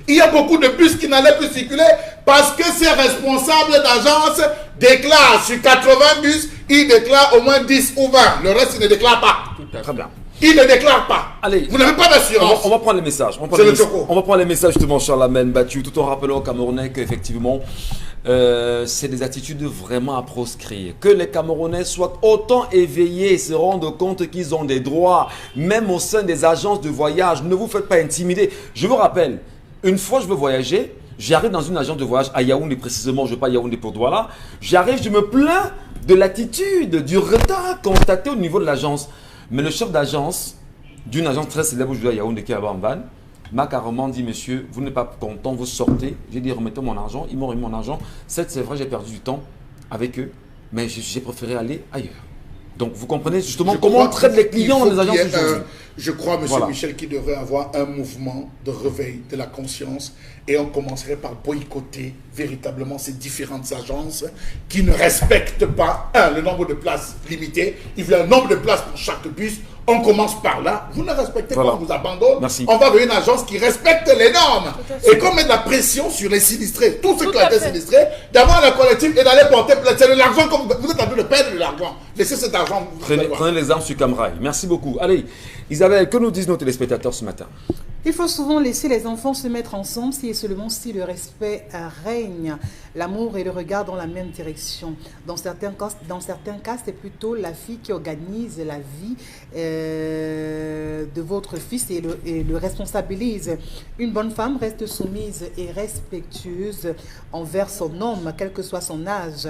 Il y a beaucoup de bus qui n'allaient plus circuler parce que ces responsables d'agence déclarent sur 80 bus, ils déclarent au moins 10 ou 20. Le reste, ils ne déclarent pas. Très bien. Ils ne déclarent pas. Allez, vous n'avez pas d'assurance. On va prendre les messages. On va prendre les messages justement, Charlamagne Bachou, tout en rappelant aux Camerounais qu'effectivement, c'est des attitudes vraiment à proscrire. Que les Camerounais soient autant éveillés et se rendent compte qu'ils ont des droits, même au sein des agences de voyage. Ne vous faites pas intimider. Je vous rappelle, une fois je veux voyager, j'arrive dans une agence de voyage à Yaoundé précisément, je ne vais pas à Yaoundé pour Douala. J'arrive, je me plains de l'attitude, du retard constaté au niveau de l'agence. Mais le chef d'agence, d'une agence très célèbre aujourd'hui à Yaoundé qui est à Bamban, m'a carrément dit, monsieur, vous n'êtes pas content, vous sortez. J'ai dit, remettez mon argent. Ils m'ont remis mon argent. C'est vrai, j'ai perdu du temps avec eux, mais j'ai préféré aller ailleurs. Donc, vous comprenez justement comment on traite les clients dans les agences aujourd'hui. Je crois, monsieur Michel, qu'il devrait y avoir un mouvement de réveil de la conscience et on commencerait par boycotter véritablement ces différentes agences qui ne respectent pas, le nombre de places limité. Il y a un nombre de places pour chaque bus. On commence par là. Vous ne respectez pas, on vous abandonne. Merci. On va vers une agence qui respecte les normes. Et qu'on met de la pression sur les sinistrés, tous ceux qui ont été sinistrés, d'avoir la collective et d'aller porter plainte. C'est de l'argent, comme vous êtes en train de perdre de l'argent. Laissez cet argent. Prenez les armes sur Camrail. Merci beaucoup. Allez, Isabelle, que nous disent nos téléspectateurs ce matin? Il faut souvent laisser les enfants se mettre ensemble si et seulement si le respect règne, l'amour et le regard dans la même direction. Dans certains cas, c'est plutôt la fille qui organise la vie de votre fils et le responsabilise. Une bonne femme reste soumise et respectueuse envers son homme, quel que soit son âge.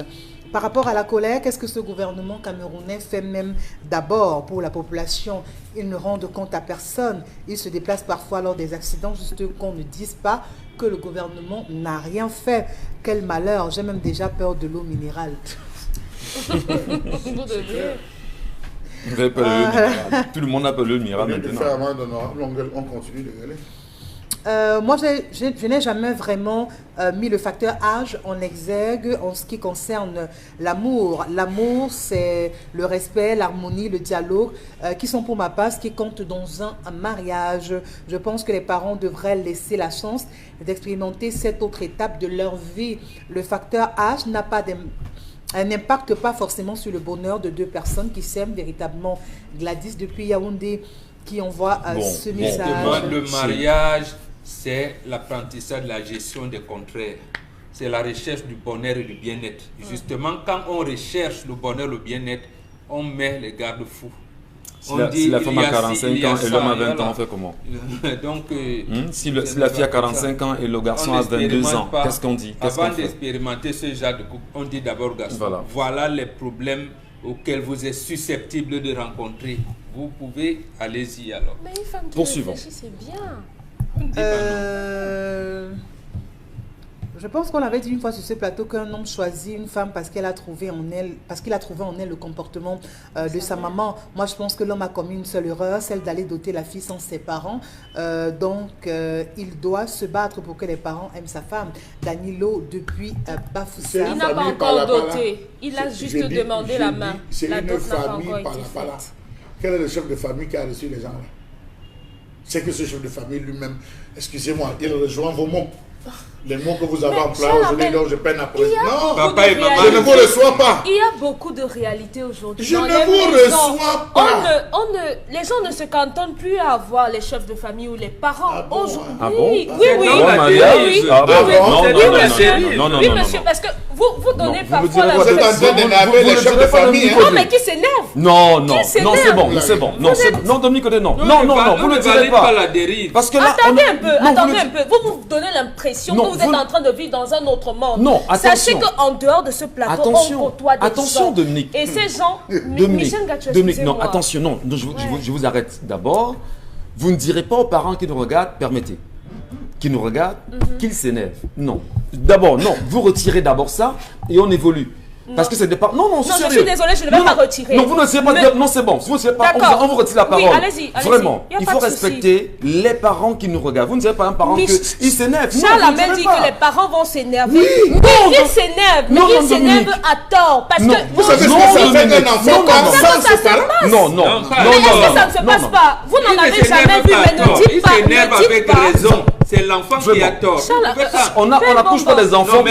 Par rapport à la colère, qu'est-ce que ce gouvernement camerounais fait même d'abord pour la population? Ils ne rendent compte à personne. Ils se déplacent parfois lors des accidents, juste qu'on ne dise pas que le gouvernement n'a rien fait. Quel malheur, j'ai même déjà peur de l'eau minérale. Tout le monde appelle le minéral maintenant. On continue de gueuler. Moi, je n'ai jamais vraiment mis le facteur âge en exergue en ce qui concerne l'amour. L'amour, c'est le respect, l'harmonie, le dialogue, qui sont pour ma part ce qui compte dans un mariage. Je pense que les parents devraient laisser la chance d'expérimenter cette autre étape de leur vie. Le facteur âge n'impacte pas forcément sur le bonheur de deux personnes qui s'aiment véritablement. Gladys depuis Yaoundé qui envoie ce message. Le mariage, c'est l'apprentissage de la gestion des contraires. C'est la recherche du bonheur et du bien-être. Justement, quand on recherche le bonheur et le bien-être, on met les garde-fous. Si la femme a 45 ans et l'homme a 20 ans, on fait comment? Donc, si la fille a 45 ans et le garçon a 22 ans, qu'est-ce qu'on dit? Avant d'expérimenter ce genre de couple, on dit d'abord au garçon, voilà les problèmes auxquels vous êtes susceptible de rencontrer. Vous pouvez, allez-y alors. Mais une femme qui poursuivons. réfléchit, c'est bien. Je pense qu'on avait dit une fois sur ce plateau qu'un homme choisit une femme parce qu'il a trouvé en elle le comportement de sa maman. Moi, je pense que l'homme a commis une seule erreur, celle d'aller doter la fille sans ses parents. Donc, il doit se battre pour que les parents aiment sa femme. Danilo, depuis Bafoussa. Il n'a pas encore doté. Il a juste demandé la main. C'est La une dot n'a pas famille encore par été là. faite. Quel est le chef de famille qui a reçu les gens là? C'est que ce chef de famille lui-même, excusez-moi, il rejoint vos mots. Les mots que vous avez employés aujourd'hui, donc je peine à prononcer. Non, papa et maman, je ne vous reçois pas. Il y a beaucoup de réalités aujourd'hui. Je ne vous reçois pas. Les gens ne se cantonnent plus à avoir les chefs de famille ou les parents. Ah bon? Aujourd'hui, Ah bon? oui, Non, monsieur, parce que vous donnez parfois la Vous êtes en train d'énerver les chefs de famille. Non, mais qui s'énerve? Non, c'est bon. Non, Dominique, non, vous ne direz pas la dérive. Parce que là, Attendez un peu. Vous vous donnez l'impression que vous êtes en train de vivre dans un autre monde. Non, attention. Sachez qu'en dehors de ce plateau, on côtoie des gens. Dominique. Et ces gens, Michel Gacho, Dominique, non, attention, non, je vous arrête d'abord. Vous ne direz pas aux parents qui nous regardent, permettez, qui nous regardent, qu'ils s'énervent. Non. D'abord, non, vous retirez d'abord ça et on évolue. Parce que c'est des parents. Non, je suis désolée, je ne vais pas retirer. Non, vous ne savez pas dire. Non, c'est bon. Vous ne savez pas. On vous retire la parole. Oui, allez-y. Vraiment, il faut respecter les parents qui nous regardent. Vous ne savez pas un parent qui s'énerve. Charles a même dit que les parents vont s'énerver. Oui, ils s'énervent, mais ils s'énervent à tort. Parce que vous savez ce que ça fait qu'un enfant comme ça se passe? Non. Mais est-ce que ça ne se passe pas? Vous n'en avez jamais vu, mais ne dites pas. Il s'énerve avec raison. C'est l'enfant qui a tort. On n'accouche pas des enfants pour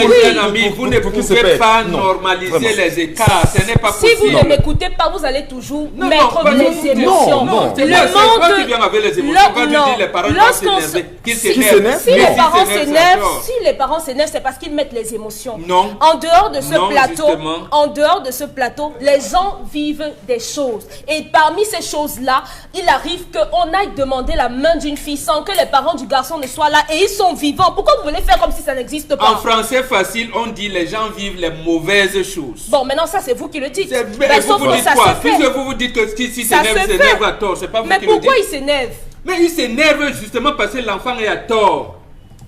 vous ne pouvez pas normaliser les écarts. Ce n'est pas possible. Si vous ne m'écoutez pas, vous allez toujours mettre les émotions. Non, c'est toi qui viens avec les émotions. Quand tu dis les parents vont s'énerver, qu'ils s'énervent. Si les parents s'énervent, c'est parce qu'ils mettent les émotions. Non. En dehors de ce plateau, les gens vivent des choses. Et parmi ces choses-là, il arrive qu'on aille demander la main d'une fille sans que les parents du garçon ne soient là et ils sont vivants. Pourquoi vous voulez faire comme si ça n'existe pas? En français facile, on dit les gens vivent les mauvaises choses. Bon, maintenant ça c'est vous qui le dites. Sauf que ça se fait. Puisque vous dites que si s'énerve à tort, c'est pas vous qui le dites. Mais pourquoi il s'énerve? Mais il s'énerve justement parce que l'enfant est à tort.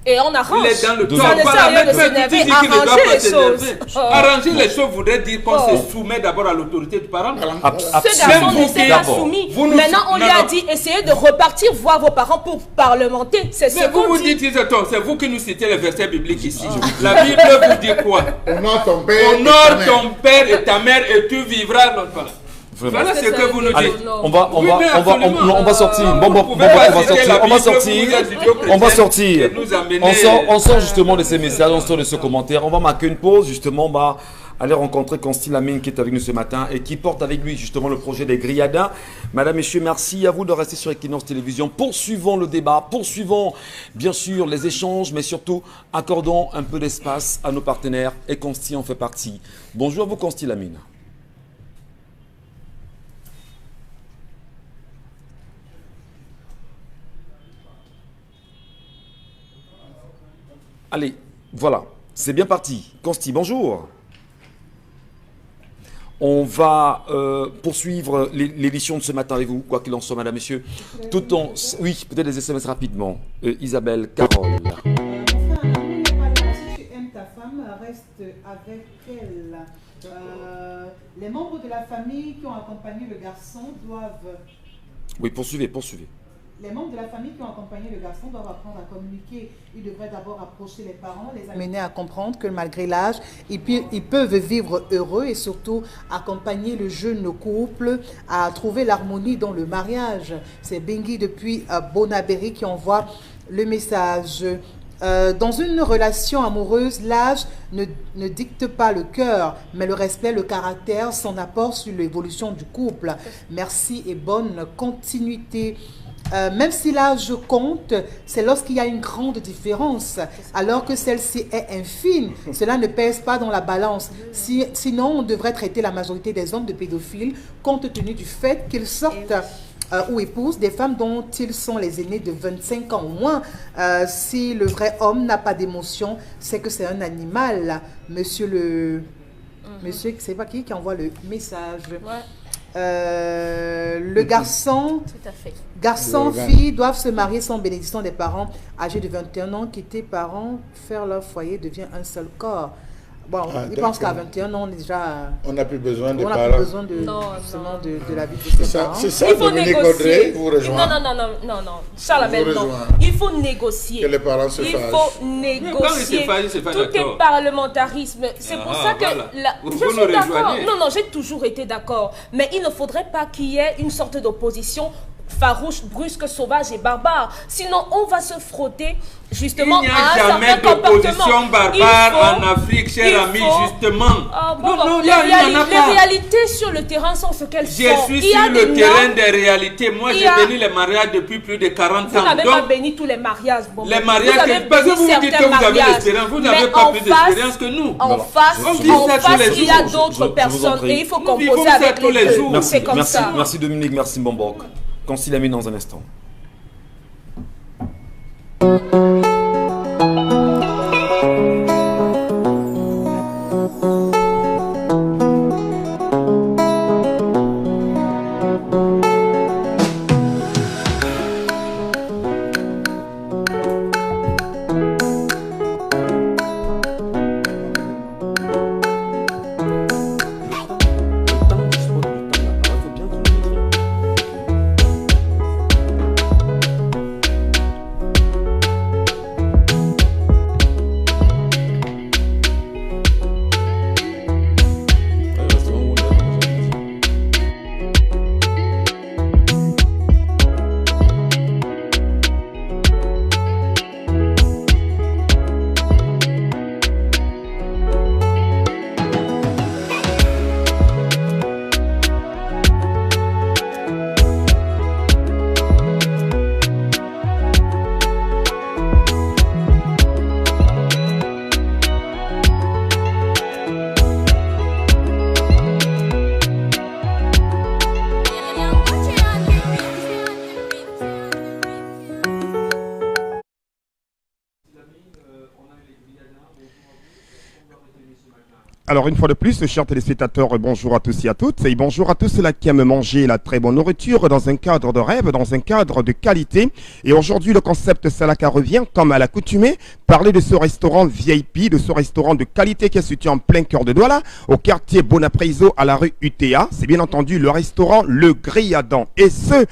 Et on arrange. Il est dans le tort. Ça ne sert à rien de s'énerver. Arranger les choses. Arranger les choses voudrait dire qu'on se soumet d'abord à l'autorité du parent. Ce garçon ne s'est pas soumis. Maintenant, on lui a dit essayez de repartir voir vos parents pour parlementer. C'est ce qu'on dit. C'est vous qui nous citez les versets bibliques ici. La Bible vous dit quoi? Honore ton père et ta mère et tu vivras longtemps. Voilà ce que vous nous dites. Allez, on va sortir. On va sortir. On sort justement de ces messages, on sort de ce commentaire. On va marquer une pause justement. aller rencontrer Constille Lamine qui est avec nous ce matin et qui porte avec lui justement le projet des Grillades. Madame, messieurs, merci à vous de rester sur Equinox Télévision. Poursuivons le débat, poursuivons bien sûr les échanges, mais surtout accordons un peu d'espace à nos partenaires et Constille en fait partie. Bonjour à vous Constille Lamine. Allez, voilà, c'est bien parti. Constille, bonjour. On va poursuivre l'édition de ce matin avec vous, quoi qu'il en soit, madame, messieurs. Tout en... Oui, peut-être des SMS rapidement. Isabelle, Carole. Mon frère, n'oublie pas, si tu aimes ta femme, reste avec elle. Les membres de la famille qui ont accompagné le garçon doivent... Oui, poursuivez, poursuivez. Les membres de la famille qui ont accompagné le garçon doivent apprendre à communiquer. Ils devraient d'abord approcher les parents, les amener à comprendre que malgré l'âge, ils peuvent vivre heureux et surtout accompagner le jeune couple à trouver l'harmonie dans le mariage. C'est Bengi depuis Bonaberry qui envoie le message. Dans une relation amoureuse, l'âge ne dicte pas le cœur, mais le respect, le caractère, son apport sur l'évolution du couple. Merci et bonne continuité. Même si l'âge compte, c'est lorsqu'il y a une grande différence, alors que celle-ci est infime. Cela ne pèse pas dans la balance. Sinon, on devrait traiter la majorité des hommes de pédophiles, compte tenu du fait qu'ils sortent ou épousent des femmes dont ils sont les aînés de 25 ans au moins. Si le vrai homme n'a pas d'émotion, c'est que c'est un animal. Monsieur, c'est pas qui envoie le message. Ouais. Le garçon, Tout à fait. garçon, fille doivent se marier sans bénédiction des parents âgés de 21 ans, quitter parents, faire leur foyer devient un seul corps. Bon, ils pensent qu'à 21 ans, déjà, on n'a plus besoin de on n'a parents. plus besoin de la vie de ses parents. C'est ça, Il faut Dominique négocier. Audrey, vous rejoint. Non. Charles Abel, Vous non. rejoint. Il faut négocier. Que les parents se Il fâchent. faut négocier. c'est pas Tout d'accord. est parlementarisme. C'est pour ça que voilà. je Vous suis nous d'accord. rejoignez. Non, j'ai toujours été d'accord. Mais il ne faudrait pas qu'il y ait une sorte d'opposition farouche, brusque, sauvage et barbare. Sinon, on va se frotter justement Il n'y à un a jamais certain d'opposition comportement. barbare en Afrique, cher ami, justement. Les réalités sur le terrain sont ce qu'elles sont. Je suis sur le terrain des réalités. Moi, j'ai béni les mariages depuis plus de 40 Vous ans. n'avez Donc, pas béni tous les mariages. Bon, les vous mariages, avez parce que béni vous vous dites que certains vous avez mariages. l'expérience, vous Mais n'avez pas en plus face- d'expérience que nous. En Voilà. face, On dit ça tous les il y a jours. d'autres Je vous en personnes prie. et il faut Nous vivons composer ça avec tous les les deux. jours. Merci, C'est comme merci, ça. merci Dominique, merci Bombok. Constille Lamine dans un instant. Alors une fois de plus, chers téléspectateurs, bonjour à tous et à toutes, et bonjour à tous ceux-là qui aiment manger la très bonne nourriture dans un cadre de rêve, dans un cadre de qualité. Et aujourd'hui, le concept Salaka revient, comme à l'accoutumée, parler de ce restaurant VIP, de ce restaurant de qualité qui est situé en plein cœur de Douala, au quartier Bonapreso, à la rue UTA. C'est bien entendu le restaurant Le Grilladan. Et ce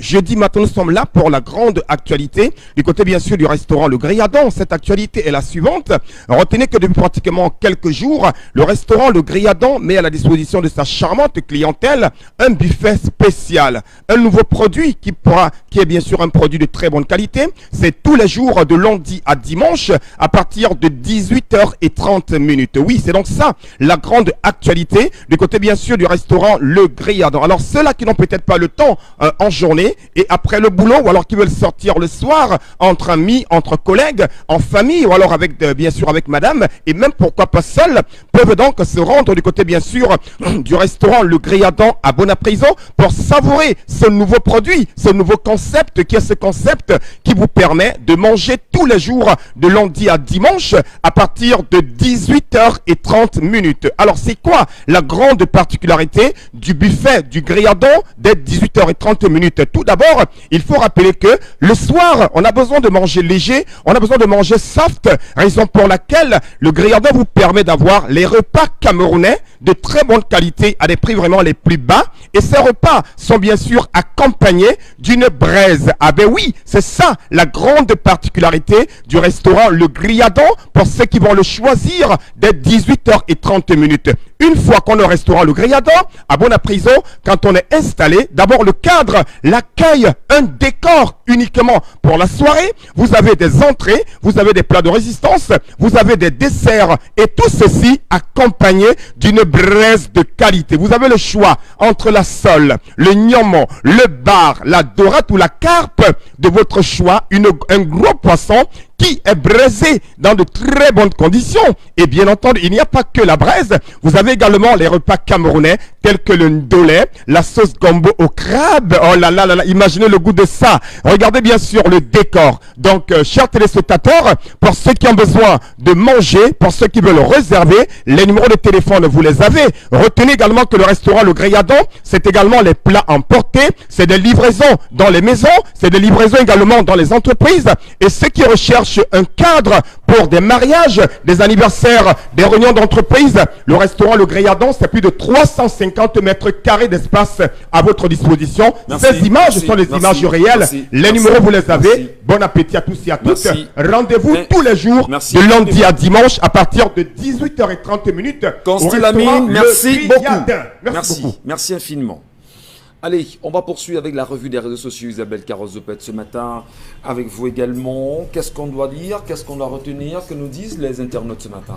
jeudi matin, nous sommes là pour la grande actualité. Du côté bien sûr du restaurant Le Grilladan, cette actualité est la suivante. Retenez que depuis pratiquement quelques jours, le restaurant Le Griadon met à la disposition de sa charmante clientèle un buffet spécial. Un nouveau produit qui est bien sûr un produit de très bonne qualité. C'est tous les jours de lundi à dimanche à partir de 18h30. Oui, c'est donc ça la grande actualité du côté bien sûr du restaurant Le Griadon. Alors ceux-là qui n'ont peut-être pas le temps en journée et après le boulot, ou alors qui veulent sortir le soir entre amis, entre collègues, en famille, ou alors avec bien sûr avec madame, et même pourquoi pas seul, peuvent donc se rendre du côté bien sûr du restaurant Le Griadon à Bonaprison pour savourer ce nouveau produit, ce nouveau concept qui est ce concept qui vous permet de manger tous les jours de lundi à dimanche à partir de 18h30. Alors c'est quoi la grande particularité du buffet du Griadon dès 18h30? Tout d'abord, il faut rappeler que le soir, on a besoin de manger léger, on a besoin de manger soft, raison pour laquelle le Griadon vous permet d'avoir les repas camerounais de très bonne qualité à des prix vraiment les plus bas. Et ces repas sont bien sûr accompagnés d'une braise. Ah ben oui, c'est ça la grande particularité du restaurant Le Griadon pour ceux qui vont le choisir dès 18h30. Une fois qu'on est au restaurant Le Griadon à Bonaprison, quand on est installé, d'abord le cadre l'accueille, un décor uniquement pour la soirée. Vous avez des entrées, vous avez des plats de résistance, vous avez des desserts et tout ceci accompagné d'une braise de qualité. Vous avez le choix entre la sole, le gnomon, le bar, la dorade ou la carpe de votre choix, un gros poisson qui est braisé dans de très bonnes conditions. Et bien entendu, il n'y a pas que la braise. Vous avez également les repas camerounais tels que le ndolé, la sauce gombo au crabe. Oh là là là là, imaginez le goût de ça. Regardez bien sûr le décor. Donc, chers téléspectateurs, pour ceux qui ont besoin de manger, pour ceux qui veulent réserver, les numéros de téléphone, vous les avez. Retenez également que le restaurant Le Griadon, c'est également les plats emportés, c'est des livraisons dans les maisons, c'est des livraisons également dans les entreprises. Et ceux qui recherchent un cadre pour des mariages, des anniversaires, des réunions d'entreprise, le restaurant Le Griadon, c'est plus de 350 mètres carrés d'espace à votre disposition. Merci, ces images merci, sont les merci, images réelles. merci, les merci, numéros, vous les avez. merci. Bon appétit à tous et à toutes. Merci. Rendez-vous tous les jours Merci. de lundi à dimanche à partir de 18h30. Consti au Lamine, restaurant merci Le beaucoup. Griadon. Merci beaucoup. Merci infiniment. Allez, on va poursuivre avec la revue des réseaux sociaux. Isabelle Carrosse-Zopet ce matin, avec vous également. Qu'est-ce qu'on doit dire? Qu'est-ce qu'on doit retenir? Que nous disent les internautes ce matin?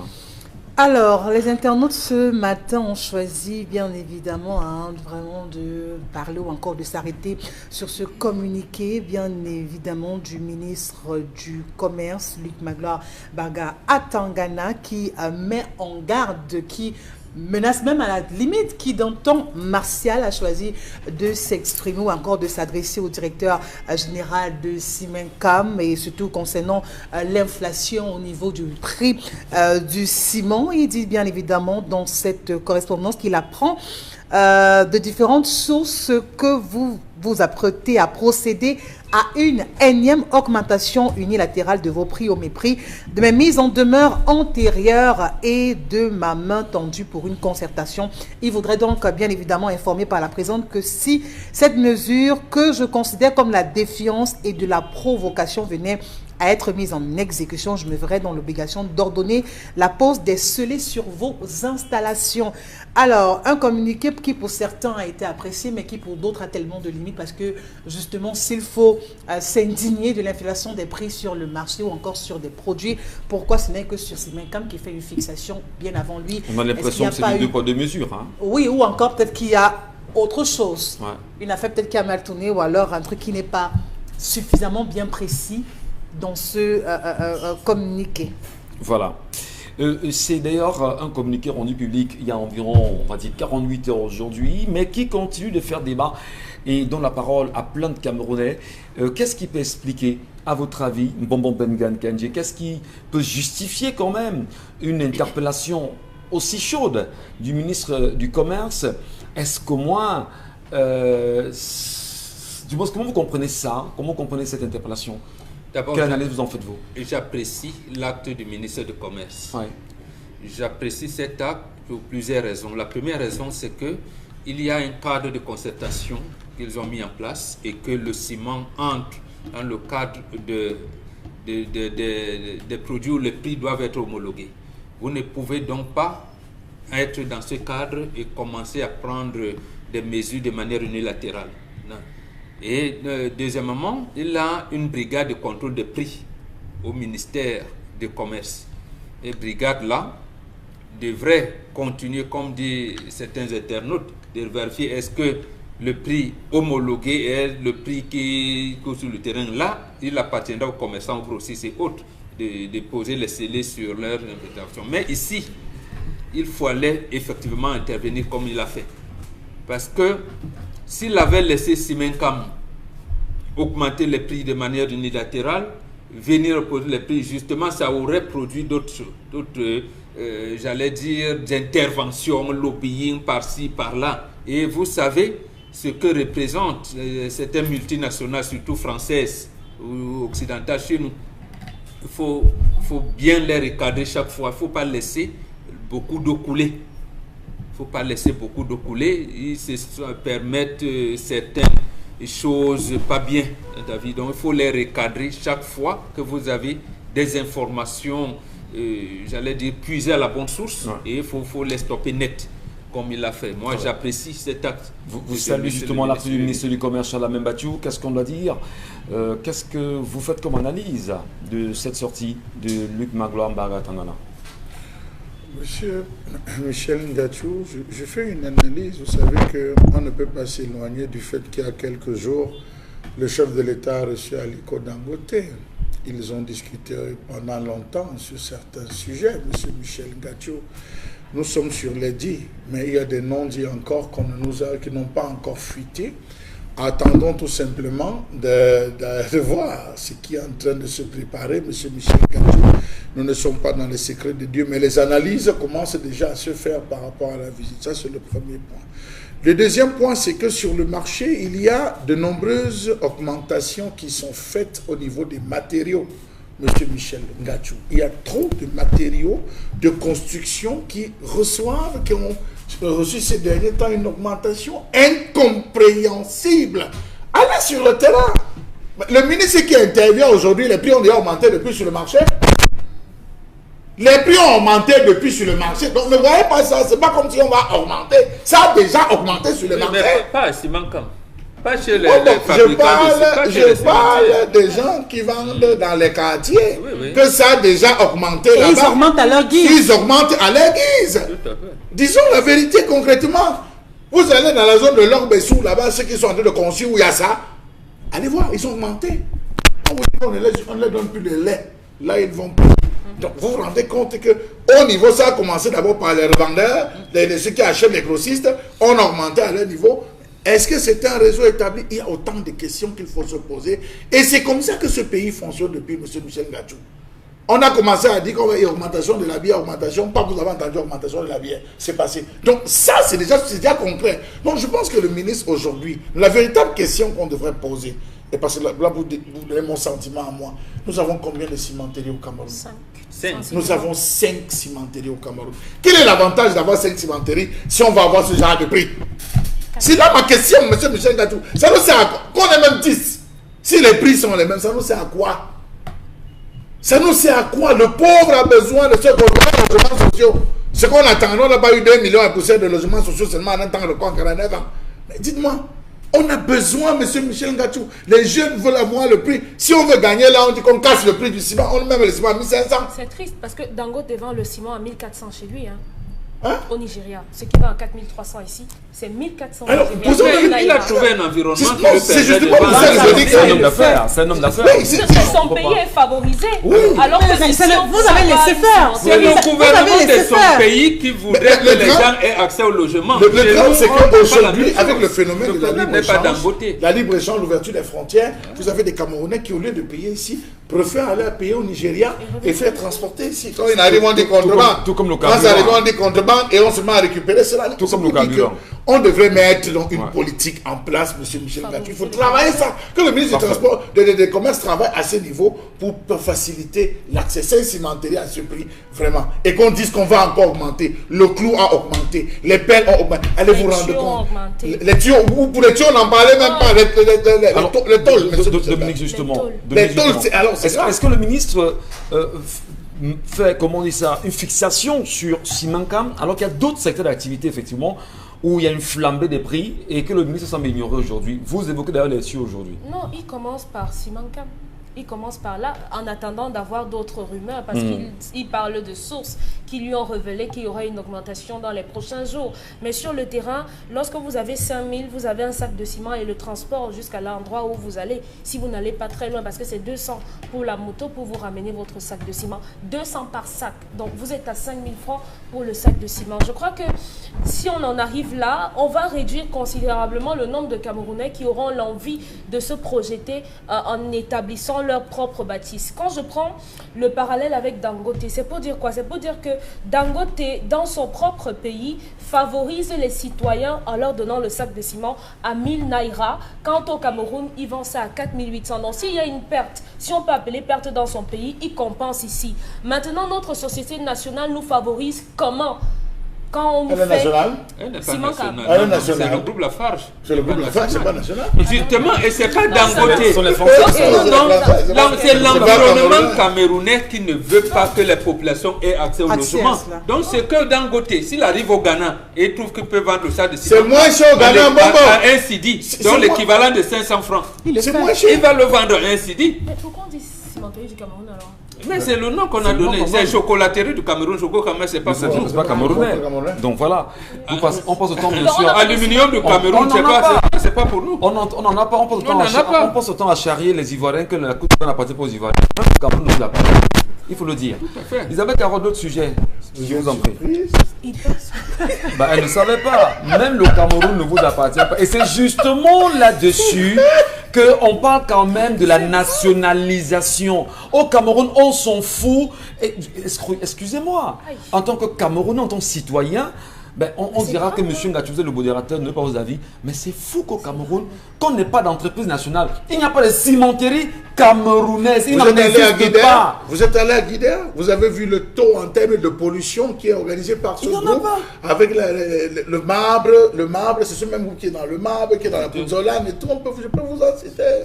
Alors, les internautes ce matin ont choisi bien évidemment vraiment de parler ou encore de s'arrêter sur ce communiqué bien évidemment du ministre du Commerce, Luc Magloire Baga Atangana, qui met en garde, qui menace même à la limite, qui dans ton martial a choisi de s'exprimer ou encore de s'adresser au directeur général de Cimencam et surtout concernant l'inflation au niveau du prix du ciment. Il dit bien évidemment dans cette correspondance qu'il apprend de différentes sources que vous vous apprêtez à procéder à une énième augmentation unilatérale de vos prix au mépris de mes mises en demeure antérieures et de ma main tendue pour une concertation. Il voudrait donc bien évidemment informer par la présente que si cette mesure que je considère comme la défiance et de la provocation venait à être mise en exécution, je me verrai dans l'obligation d'ordonner la pose des scellés sur vos installations. Alors, un communiqué qui pour certains a été apprécié, mais qui pour d'autres a tellement de limites parce que justement, s'il faut s'indigner de l'inflation des prix sur le marché ou encore sur des produits, pourquoi ce n'est que sur Cimencam qui fait une fixation bien avant lui? On a l'impression que c'est du deux poids deux mesures. Hein. Oui, ou encore peut-être qu'il y a autre chose. Ouais. Une affaire peut-être qui a mal tourné ou alors un truc qui n'est pas suffisamment bien précis dans ce communiqué. Voilà. C'est d'ailleurs un communiqué rendu public il y a environ, on va dire, 48 heures aujourd'hui, mais qui continue de faire débat et donne la parole à plein de Camerounais. Qu'est-ce qui peut expliquer, à votre avis, Mbombo Bengan Kandji, qu'est-ce qui peut justifier quand même une interpellation aussi chaude du ministre du Commerce? Est-ce qu'au moins, comment vous comprenez ça? Comment vous comprenez cette interpellation? Quelle analyse vous en faites-vous? J'apprécie l'acte du ministre du Commerce. Ouais. J'apprécie cet acte pour plusieurs raisons. La première raison, c'est qu'il y a un cadre de concertation qu'ils ont mis en place et que le ciment entre dans le cadre des produits où les prix doivent être homologués. Vous ne pouvez donc pas être dans ce cadre et commencer à prendre des mesures de manière unilatérale. Et deuxièmement, il a une brigade de contrôle des prix au ministère du Commerce. Et brigade-là devrait continuer, comme disent certains internautes, de vérifier est-ce que le prix homologué est le prix qui est sur le terrain. Là, il appartiendra aux commerçants, aux grossistes et autres de poser les scellés sur leur invitation. Mais ici, il fallait effectivement intervenir comme il a fait. Parce que s'il avait laissé Simencam augmenter les prix de manière unilatérale, venir reposer les prix, justement, ça aurait produit d'autres j'allais dire, d'intervention, lobbying par-ci, par-là. Et vous savez ce que représentent certaines multinationales, surtout françaises ou occidentales chez nous. Il faut bien les recadrer chaque fois. Il ne faut pas laisser beaucoup d'eau couler. Il ne faut pas laisser beaucoup d'eau couler. Ils se permettent certaines choses pas bien, David. Donc il faut les recadrer chaque fois que vous avez des informations, j'allais dire, puisées à la bonne source. Ouais. Et il faut les stopper net, comme il l'a fait. Moi, j'apprécie cet acte. Vous saluez justement l'acte du ministre du Commerce, Charles Mbatiou. Qu'est-ce qu'on doit dire? Qu'est-ce que vous faites comme analyse de cette sortie de Luc Magloire Mbaga-Tangana? Monsieur Michel Ngachou, je fais une analyse. Vous savez qu'on ne peut pas s'éloigner du fait qu'il y a quelques jours, le chef de l'État a reçu Aliko Dangote. Ils ont discuté pendant longtemps sur certains sujets, monsieur Michel Ngachou. Nous sommes sur les dits, mais il y a des non-dits encore qui n'ont pas encore fuité. Attendons tout simplement de voir ce qui est en train de se préparer, monsieur Michel Ngachou. Nous ne sommes pas dans les secrets de Dieu, mais les analyses commencent déjà à se faire par rapport à la visite. Ça, c'est le premier point. Le deuxième point, c'est que sur le marché, il y a de nombreuses augmentations qui sont faites au niveau des matériaux, monsieur Michel Ngachou. Il y a trop de matériaux de construction qui ont reçu ces derniers temps une augmentation incompréhensible. Allez sur le terrain. Le ministre qui intervient aujourd'hui, les prix ont déjà augmenté depuis sur le marché. Les prix ont augmenté depuis sur le marché. Donc ne voyez pas ça, c'est pas comme si on va augmenter. Ça a déjà augmenté sur le marché. Mais pas si manquant. Pas chez les fabricants. Je parle des gens qui vendent dans les quartiers. Oui. Que ça a déjà augmenté là-bas. Ils augmentent à leur guise. Ils augmentent à leur guise. Tout à fait. Disons la vérité concrètement. Vous allez dans la zone de l'Orbe-Sou, là-bas, ceux qui sont en train de construire où il y a ça. Allez voir, ils ont augmenté. On ne leur donne plus de lait. Là, ils vont plus. Donc, vous vous rendez compte qu'au niveau, ça a commencé d'abord par les revendeurs, ceux qui achètent les grossistes, on a augmenté à leur niveau. Est-ce que c'est un réseau établi? Il y a autant de questions qu'il faut se poser. Et c'est comme ça que ce pays fonctionne depuis M. Michel Ngachou. On a commencé à dire qu'il y a augmentation de la bière, augmentation, pas que vous avez entendu augmentation de la bière, c'est passé. Donc ça, c'est déjà concret. Donc je pense que le ministre aujourd'hui, la véritable question qu'on devrait poser, et parce que là, vous donnez mon sentiment à moi, nous avons combien de cimenteries au Cameroun? 5. Nous avons 5 cimenteries au Cameroun. Quel est l'avantage d'avoir 5 cimenteries si on va avoir ce genre de prix? C'est là ma question, M. Michel Ngachou. Ça nous sert à quoi? Qu'on ait même 10. Si les prix sont les mêmes, ça nous sert à quoi? Ça nous sert à quoi? Le pauvre a besoin de ce logements sociaux. Ce qu'on attend, on n'a pas eu 2 millions à pousser de logements sociaux seulement en un temps record en 49 ans. Mais dites-moi, on a besoin, M. Michel Ngachou. Les jeunes veulent avoir le prix. Si on veut gagner là, on dit qu'on casse le prix du ciment. On met le ciment à 1500. C'est triste parce que Dangote vend le ciment à 1400 chez lui. Au Nigeria. Ce qui va à 4300 ici, c'est 1400. Alors, il a trouvé un environnement. C'est justement pour ça que je dis que c'est un homme d'affaires. C'est un homme d'affaires. Son pays est favorisé. Oui. Alors que vous avez laissé faire. C'est le gouvernement de son pays qui voudrait que les gens aient accès au logement. Le drame, c'est qu'aujourd'hui, avec le phénomène de la libre-échange, l'ouverture des frontières, vous avez des Camerounais qui, au lieu de payer ici, préfèrent aller payer au Nigeria et faire transporter ici. Quand ils arrivent, on dit contrebande. Tout comme le Quand ça arrive, on dit contrebande et on se met à récupérer cela. Tout comme le carburant. On devrait mettre donc une politique en place, M. Michel Ngachou. Il faut travailler ça. Que le ministre du Transport, des Commerces travaille à ce niveau pour faciliter l'accès. C'est une cimenterie à ce prix, vraiment. Et qu'on dise qu'on va encore augmenter. Le clou a augmenté. Les pelles ont augmenté. Allez vous rendre compte. Les tuyaux, pour les tuyaux, on n'en parlait même pas. Les tôles. Dominique, justement. Les tôles, alors est-ce que le ministre fait, comment on dit ça, une fixation sur Simancam, alors qu'il y a d'autres secteurs d'activité, effectivement, où il y a une flambée des prix et que le ministre semble ignorer aujourd'hui. Vous évoquez d'ailleurs là-dessus aujourd'hui. Non, il commence par Simancam. Il commence par là, en attendant d'avoir d'autres rumeurs, parce qu'il parle de sources qui lui ont révélé qu'il y aura une augmentation dans les prochains jours. Mais sur le terrain, lorsque vous avez 5 000, vous avez un sac de ciment et le transport jusqu'à l'endroit où vous allez, si vous n'allez pas très loin, parce que c'est 200 pour la moto pour vous ramener votre sac de ciment, 200 par sac. Donc vous êtes à 5 000 francs pour le sac de ciment. Je crois que si on en arrive là, on va réduire considérablement le nombre de Camerounais qui auront l'envie de se projeter en établissant leur propre bâtisse. Quand je prends le parallèle avec Dangote, c'est pour dire quoi? C'est pour dire que Dangote, dans son propre pays, favorise les citoyens en leur donnant le sac de ciment à 1000 naira. Quant au Cameroun, ils vendent ça à 4800. Donc s'il y a une perte, si on peut appeler perte dans son pays, il compense ici. Maintenant, notre société nationale nous favorise comment? Quand on nous fait... nationale. Elle n'est pas Ciment nationale. Cam. C'est le groupe Lafarge. C'est le groupe Lafarge, c'est pas national. Justement, et c'est pas Dangote. Ce sont les Français. C'est l'environnement camerounais qui ne veut pas que les populations aient accès au logement. Donc c'est que Dangote, s'il arrive au Ghana et il trouve qu'il peut vendre ça de C'est moins cher au Ghana, à un cedi, donc l'équivalent de 500 francs. C'est moins cher. Il va le vendre à un cedi. Mais pourquoi on dit cimenterie du Cameroun alors? Mais c'est le nom qu'on a donné. C'est chocolaterie du Cameroun. Choco Cameroun, c'est pas C'est pour nous. pas camerounais. Donc voilà. On passe le temps, bien sûr. Aluminium du Cameroun, c'est pas pour nous. On n'en a pas. On passe le temps à charrier les Ivoiriens que la Coupe n'a pas été pour les Ivoiriens. Même le Cameroun ne vous l'a pas. Il faut le dire. Isabelle Caron, d'autres sujets. Je vous en prie. Elle ne savait pas. Même le Cameroun ne vous appartient pas. Et c'est justement là-dessus qu'on parle quand même de la nationalisation. Au Cameroun, on s'en fout. Excusez-moi, en tant que Camerounais, en tant que citoyen, on dira que M. Ngatchouzé, le modérateur, n'est pas aux avis. Mais c'est fou qu'au Cameroun, qu'on n'ait pas d'entreprise nationale. Il n'y a pas de cimenterie camerounaise. Vous êtes allé à Guidère. Vous avez vu le taux en termes de pollution qui est organisé par ce groupe. Avec le marbre. Le marbre, c'est ce même groupe qui est dans le marbre, qui est dans la Pouzzolane et tout. Je peux vous en citer.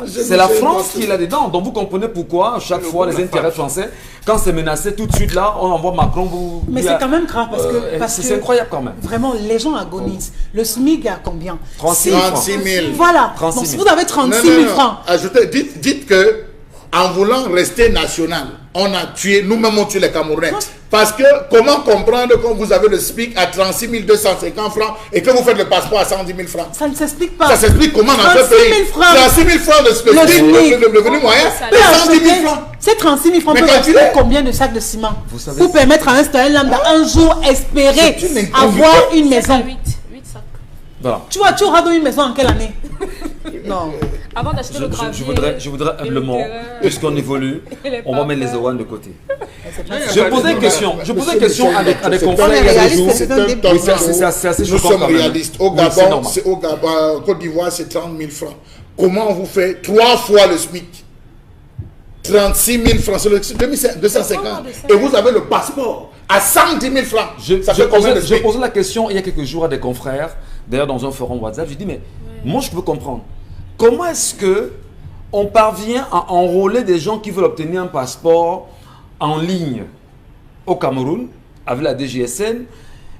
C'est la France qui est là-dedans. Donc vous comprenez pourquoi, à chaque fois, les intérêts français, quand c'est menacé, tout de suite là, on envoie Macron. Mais c'est quand même grave parce que c'est incroyable quand même. Vraiment, les gens agonisent. Le SMIC est à combien? 36 000. Voilà. Donc si vous avez 36 000 francs. Dites que en voulant rester national, on a tué, nous-mêmes on tue les Camerounais. Parce que comment comprendre quand vous avez le SMIC à 36 250 francs et que vous faites le passeport à 110 000 francs? Ça ne s'explique pas. Ça s'explique comment dans ce pays? 36 000 francs de SMIC, le revenu moyen, c'est 110 000 francs. Ces 36 000 francs peuvent acheter combien de sacs de ciment pour permettre à un citoyen lambda un jour espérer avoir une maison? 8 sacs. Voilà. Tu auras donc une maison en quelle année? Non. Avant d'acheter le gravier, je voudrais humblement, puisqu'on évolue, on va mettre les Owan de côté. Je posais une question à des confrères il y a des jours. C'est assez choquant. Nous sommes réalistes. Au Gabon, en Côte d'Ivoire, c'est 30 000 francs. Comment on vous fait 3 fois le SMIC? 36 000 francs, c'est 250. Et vous avez le passeport à 110 000 francs. Je posais la question il y a quelques jours à des confrères, d'ailleurs dans un forum WhatsApp, je dis mais moi je veux comprendre. Comment est-ce que on parvient à enrôler des gens qui veulent obtenir un passeport en ligne au Cameroun avec la DGSN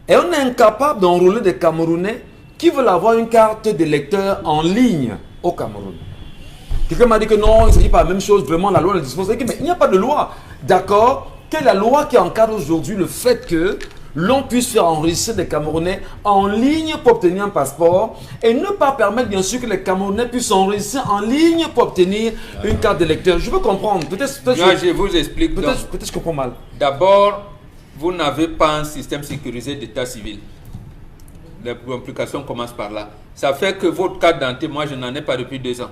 et on est incapable d'enrôler des Camerounais qui veulent avoir une carte d'électeur en ligne au Cameroun? Quelqu'un m'a dit que non, il ne s'agit pas de la même chose, vraiment la loi le dispose. Mais il n'y a pas de loi. D'accord? Quelle est la loi qui encadre aujourd'hui le fait que l'on puisse faire enregistrer des Camerounais en ligne pour obtenir un passeport et ne pas permettre bien sûr que les Camerounais puissent enregistrer en ligne pour obtenir une carte d'électeur? Je veux comprendre. Peut-être je vous explique. Peut-être je comprends mal. D'abord, vous n'avez pas un système sécurisé d'état civil. L'implication commence par là. Ça fait que votre carte d'identité, moi je n'en ai pas depuis 2 ans.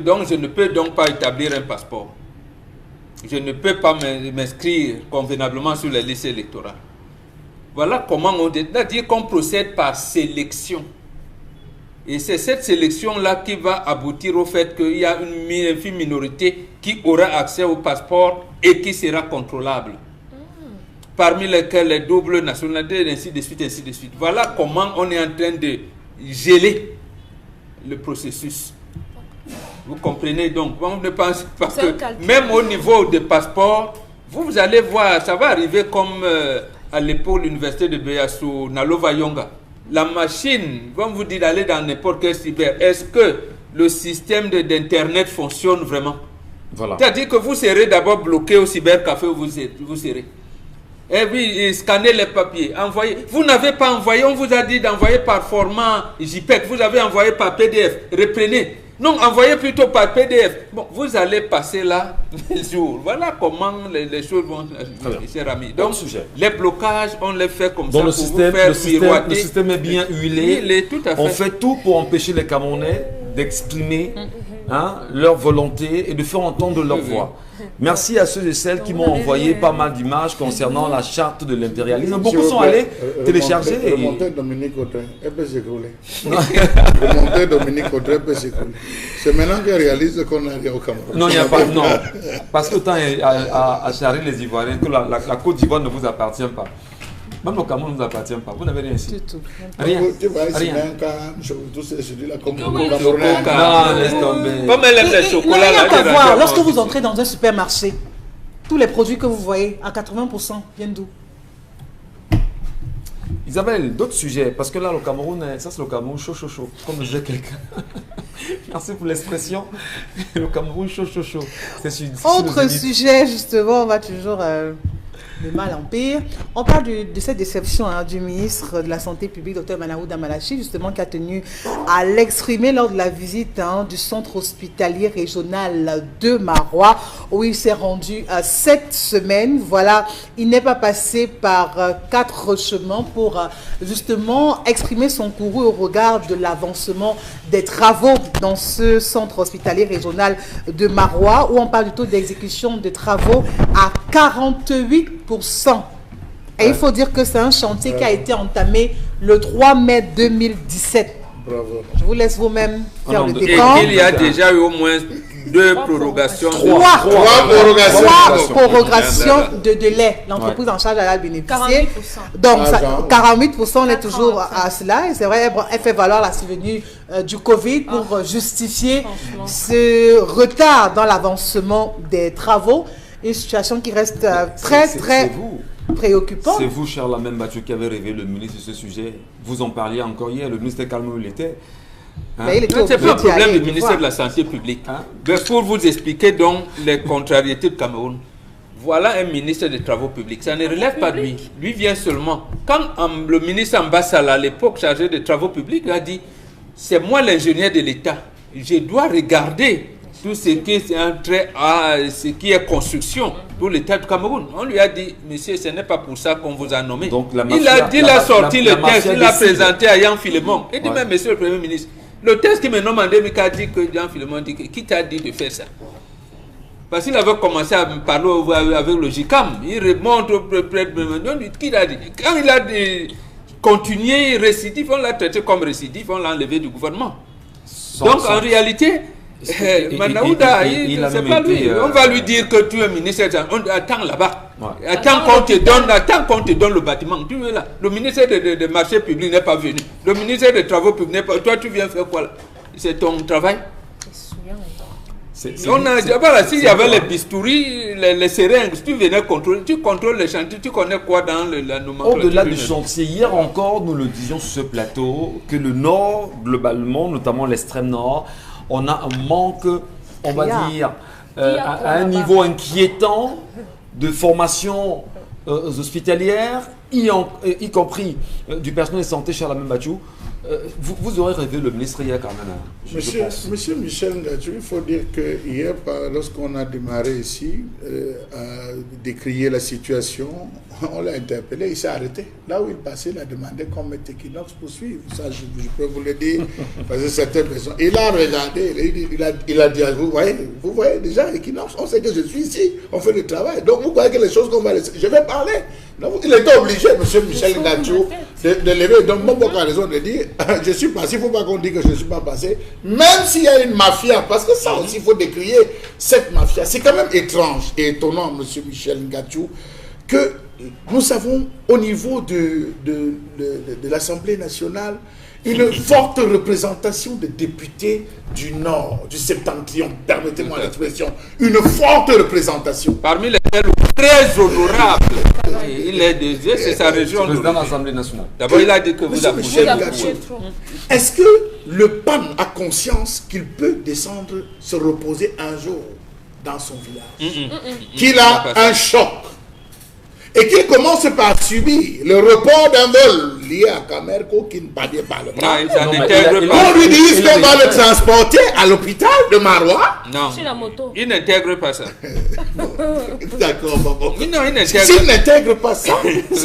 Donc je ne peux donc pas établir un passeport. Je ne peux pas m'inscrire convenablement sur les listes électorales. Voilà comment on dit, c'est-à-dire qu'on procède par sélection. Et c'est cette sélection-là qui va aboutir au fait qu'il y a une infime minorité qui aura accès au passeport et qui sera contrôlable. Parmi lesquels les doubles nationalités, ainsi de suite, ainsi de suite. Voilà comment on est en train de geler le processus. Vous comprenez donc, on ne pense pas C'est un que calcul. même au niveau des passeports, vous allez voir, ça va arriver comme à l'époque l'université de Beyassou, Nalova Yonga. La machine, vont vous dire d'aller dans n'importe quel cyber. Est-ce que le système d'internet fonctionne vraiment? Voilà. C'est-à-dire que vous serez d'abord bloqué au cybercafé où vous serez. Et puis, scannez les papiers, envoyez. Vous n'avez pas envoyé, on vous a dit d'envoyer par format JPEG, vous avez envoyé par PDF, reprenez. Non, envoyez plutôt par PDF. Bon, vous allez passer là les jours. Voilà comment les choses vont, cher ami. Donc, les blocages, on les fait comme Donc ça pour vous faire miroiter. le système est bien huilé. Il est tout à fait. On fait tout pour empêcher les Camerounais d'exprimer leur volonté et de faire entendre leur voix. Merci à ceux et celles qui m'ont envoyé pas mal d'images concernant la charte de l'impérialisme. Beaucoup sont allés télécharger. Remonter Dominique Audrey, elle peut s'écrouler. Remonter Dominique Audrey peut s'écrouler. C'est maintenant qu'elle réalise qu'on arrive au Cameroun. Non, il n'y a pas. Non. Parce que tant à charrer les Ivoiriens que la Côte d'Ivoire ne vous appartient pas. Même le Cameroun ne vous appartient pas. Vous n'avez rien ici. Rien. Tu vois, c'est Rien. un cas, tous ces celui-là, comme Oui, le chocolat. Non, laisse tomber. Comme elle aime les Non, chocolats, il n'y a là, qu'à elle voir. raconte. Lorsque vous entrez dans un supermarché, tous les produits que vous voyez, à 80%, viennent d'où? Isabelle, d'autres sujets. Parce que là, le Cameroun, ça c'est le Cameroun chaud, chaud, chaud. Comme disait quelqu'un. Merci pour l'expression. Le Cameroun chaud, chaud, chaud. Autre sujet, justement, on va toujours de mal en pire. On parle de cette déception du ministre de la Santé publique, Dr Manaouda Malachi, justement, qui a tenu à l'exprimer lors de la visite du centre hospitalier régional de Marois, où il s'est rendu cette semaine. Voilà, il n'est pas passé par 4 chemins pour justement exprimer son courroux au regard de l'avancement des travaux dans ce centre hospitalier régional de Marois, où on parle du taux d'exécution des travaux à 48%. Et il faut dire que c'est un chantier qui a été entamé le 3 mai 2017. Bravo. Je vous laisse vous-même faire le Et décompte. qu'il y a déjà eu au moins 2 prorogations. Trois prorogations Voilà. de délai. L'entreprise en charge à bénéficier. 48%. Donc, ça, 3 ans. 48%, on est toujours à cela. Et c'est vrai, elle fait valoir la survenue du Covid pour justifier franchement. ce retard dans l'avancement des travaux. Une situation qui reste très C'est vous. préoccupante. C'est vous, cher Lamine Mathieu, qui avez révélé le ministre de ce sujet. Vous en parliez encore hier, le ministre était calme où il était. Hein? Mais il était Non, c'est obligé pas un d'y problème aller, du de ministère voir. de la Santé publique. Hein? Mais pour vous expliquer donc les contrariétés du Cameroun, voilà un ministre des Travaux publics. Ça ne relève pas de lui. Lui vient seulement. Quand le ministre Ambassala, à l'époque chargé des Travaux publics, lui a dit c'est moi l'ingénieur de l'État. Je dois regarder tout ce qui est un trait à ce qui est construction pour l'État du Cameroun. On lui a dit, monsieur, ce n'est pas pour ça qu'on vous a nommé. Donc, la Il a mafia- dit, il la- a sorti la- le la texte, mafia il a décide. présenté à Yann Philemon. Il dit, Ouais. mais monsieur le Premier ministre, le texte qui me nomme en 2004 dit que Yann Philemon dit que qui t'a dit de faire ça? Parce qu'il avait commencé à me parler avec le JICAM. Il remonte auprès de me qui l'a dit? Quand il a dit continuer récidive, on l'a traité comme récidive, on l'a enlevé du gouvernement. Donc en réalité, Manaouda, il a c'est même pas été, lui. On va lui dire que tu es ministre, attends là-bas. Ouais. Attends qu'on te donne le bâtiment. Tu es là. Le ministère des marchés publics n'est pas venu. Le ministère des travaux publics n'est pas. Toi, tu viens faire quoi là? C'est ton travail. Voilà, s'il y avait les bistouris, les seringues, si tu venais contrôler, tu contrôles les chantiers, tu connais quoi dans la nomenclature? Au-delà du chantier, hier encore, nous le disions sur ce plateau, que le Nord, globalement, notamment l'extrême Nord, on a un manque, on va dire, à un niveau inquiétant de formation hospitalière, y compris du personnel de santé chez Lamine Mathieu. Vous aurez rêvé le ministre hier quand même. Je pense. Monsieur Michel Ngatou, il faut dire que hier, lorsqu'on a démarré ici, à décrier la situation, on l'a interpellé, il s'est arrêté. Là où il passait, il a demandé qu'on mette Equinox pour suivre. Ça, je peux vous le dire, parce que certaines personnes. Il a regardé, il a dit, vous voyez déjà Equinox, on sait que je suis ici, on fait le travail. Donc vous voyez que les choses qu'on va laisser, je vais parler. Donc, il était obligé, monsieur Michel Ngatou, de lever. Donc, mon a raison de dire, je suis passé, il ne faut pas qu'on dise que je ne suis pas passé, même s'il y a une mafia, parce que ça aussi, il faut décrier cette mafia. C'est quand même étrange et étonnant, monsieur Michel Ngatou, que nous savons au niveau de l'Assemblée nationale, une forte représentation des députés du Nord, du Septentrion, permettez-moi l'expression, une forte représentation. Parmi lesquels, très honorable, il est déjà, c'est sa région. Président de l'Assemblée nationale. D'abord, il a dit que vous Monsieur accouchez Michel beaucoup. Gachot, est-ce que le PAN a conscience qu'il peut descendre se reposer un jour dans son village, qu'il a un choc et qu'il commence par subir le report d'un vol lié à Camerco qui ne parvient pas le bras? On lui dit qu'on va le transporter à l'hôpital de Marois. Non, Sur la moto. il n'intègre pas ça. D'accord, bon. Non, il n'intègre S'il n'intègre pas ça,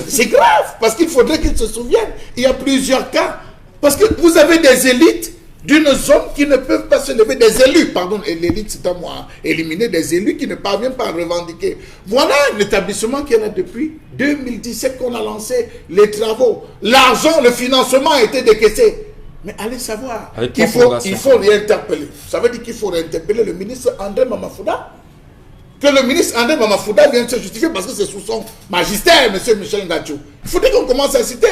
c'est grave, parce qu'il faudrait qu'il se souvienne. Il y a plusieurs cas. Parce que vous avez des élites d'une zone qui ne peuvent pas se lever, des élus, pardon, l'élite c'est à moi, éliminer des élus qui ne parviennent pas à revendiquer. Voilà un établissement qui est là depuis 2017 qu'on a lancé les travaux. L'argent, le financement a été décaissé. Mais allez savoir qu'il faut réinterpeller. Ça veut dire qu'il faut réinterpeller le ministre André Mamafouda. Que le ministre André Mamafouda vienne se justifier parce que c'est sous son magistère, M. Michel Gachot. Il faudrait qu'on commence à citer.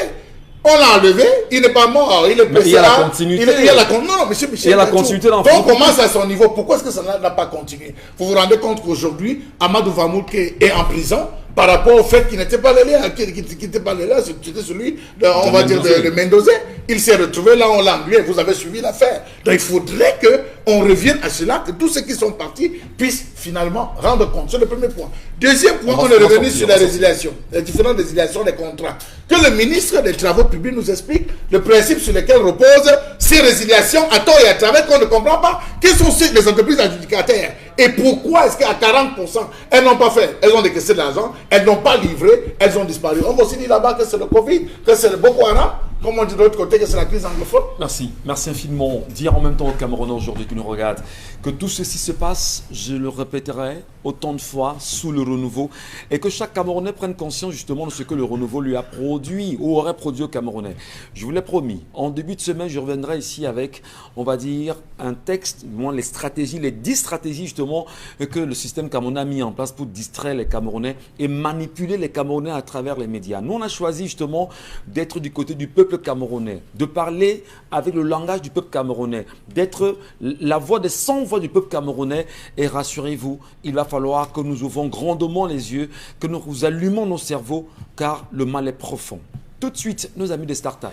On l'a enlevé, il n'est pas mort, il est PCA. Il y a la continuité. Non, monsieur Michel. Il y a la continuité dans on commence à son niveau. Pourquoi est-ce que ça n'a pas continué? Vous vous rendez compte qu'aujourd'hui, Amadou Vamoulke est en prison par rapport au fait qu'il n'était pas le lien, qui n'était pas le lien, c'était celui on va dire de Mendoza. Il s'est retrouvé là, on l'a enlevé. Vous avez suivi l'affaire. Donc il faudrait qu'on revienne à cela, que tous ceux qui sont partis puissent finalement rendre compte. C'est le premier point. Deuxième point, on est revenu sur la résiliation, les différentes résiliations des contrats. Que le ministre des Travaux publics nous explique le principe sur lequel reposent ces résiliations à tort et à travers qu'on ne comprend pas. Quelles sont les entreprises adjudicataires et pourquoi est-ce qu'à 40%, elles n'ont pas fait, elles ont décaissé de l'argent, elles n'ont pas livré, elles ont disparu. On va aussi dire là-bas que c'est le Covid, que c'est le Boko Haram, comme on dit de l'autre côté que c'est la crise anglophone. Merci, merci infiniment. Dire en même temps aux Camerounais aujourd'hui qui nous regardent que tout ceci se passe, je le répéterai autant de fois, sous le renouveau, et que chaque Camerounais prenne conscience justement de ce que le renouveau lui a produit ou aurait produit aux Camerounais. Je vous l'ai promis, en début de semaine, je reviendrai ici avec, on va dire, un texte, les stratégies, les 10 stratégies justement que le système camerounais a mis en place pour distraire les Camerounais et manipuler les Camerounais à travers les médias. Nous, on a choisi justement d'être du côté du peuple camerounais, de parler avec le langage du peuple camerounais, d'être la voix des 100 voix du peuple camerounais, et rassurez-vous, il va falloir que nous ouvrons grandement les yeux, que nous allumons nos cerveaux, car le mal est profond. Tout de suite, nos amis de StarTime.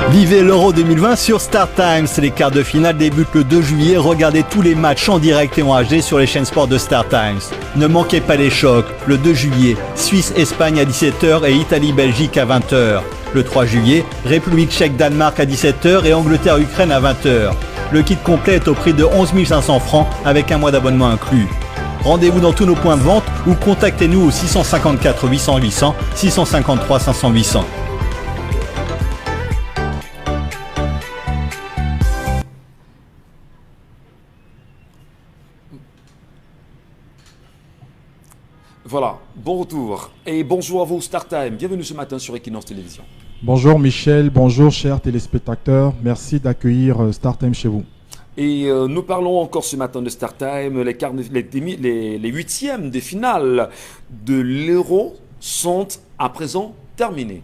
Vivez l'Euro 2020 sur StarTimes. Les quarts de finale débutent le 2 juillet. Regardez tous les matchs en direct et en HD sur les chaînes sport de StarTimes. Ne manquez pas les chocs. Le 2 juillet, Suisse-Espagne à 17h et Italie-Belgique à 20h. Le 3 juillet, République tchèque-Danemark à 17h et Angleterre-Ukraine à 20h. Le kit complet est au prix de 11 500 francs avec un mois d'abonnement inclus. Rendez-vous dans tous nos points de vente ou contactez-nous au 654 800 800, 653 500 800. Voilà, bon retour et bonjour à vous StarTime. Bienvenue ce matin sur Equinox Télévision. Bonjour Michel, bonjour chers téléspectateurs. Merci d'accueillir StarTime chez vous. Et nous parlons encore ce matin de StarTime. Les huitièmes de finale de l'Euro sont à présent terminés.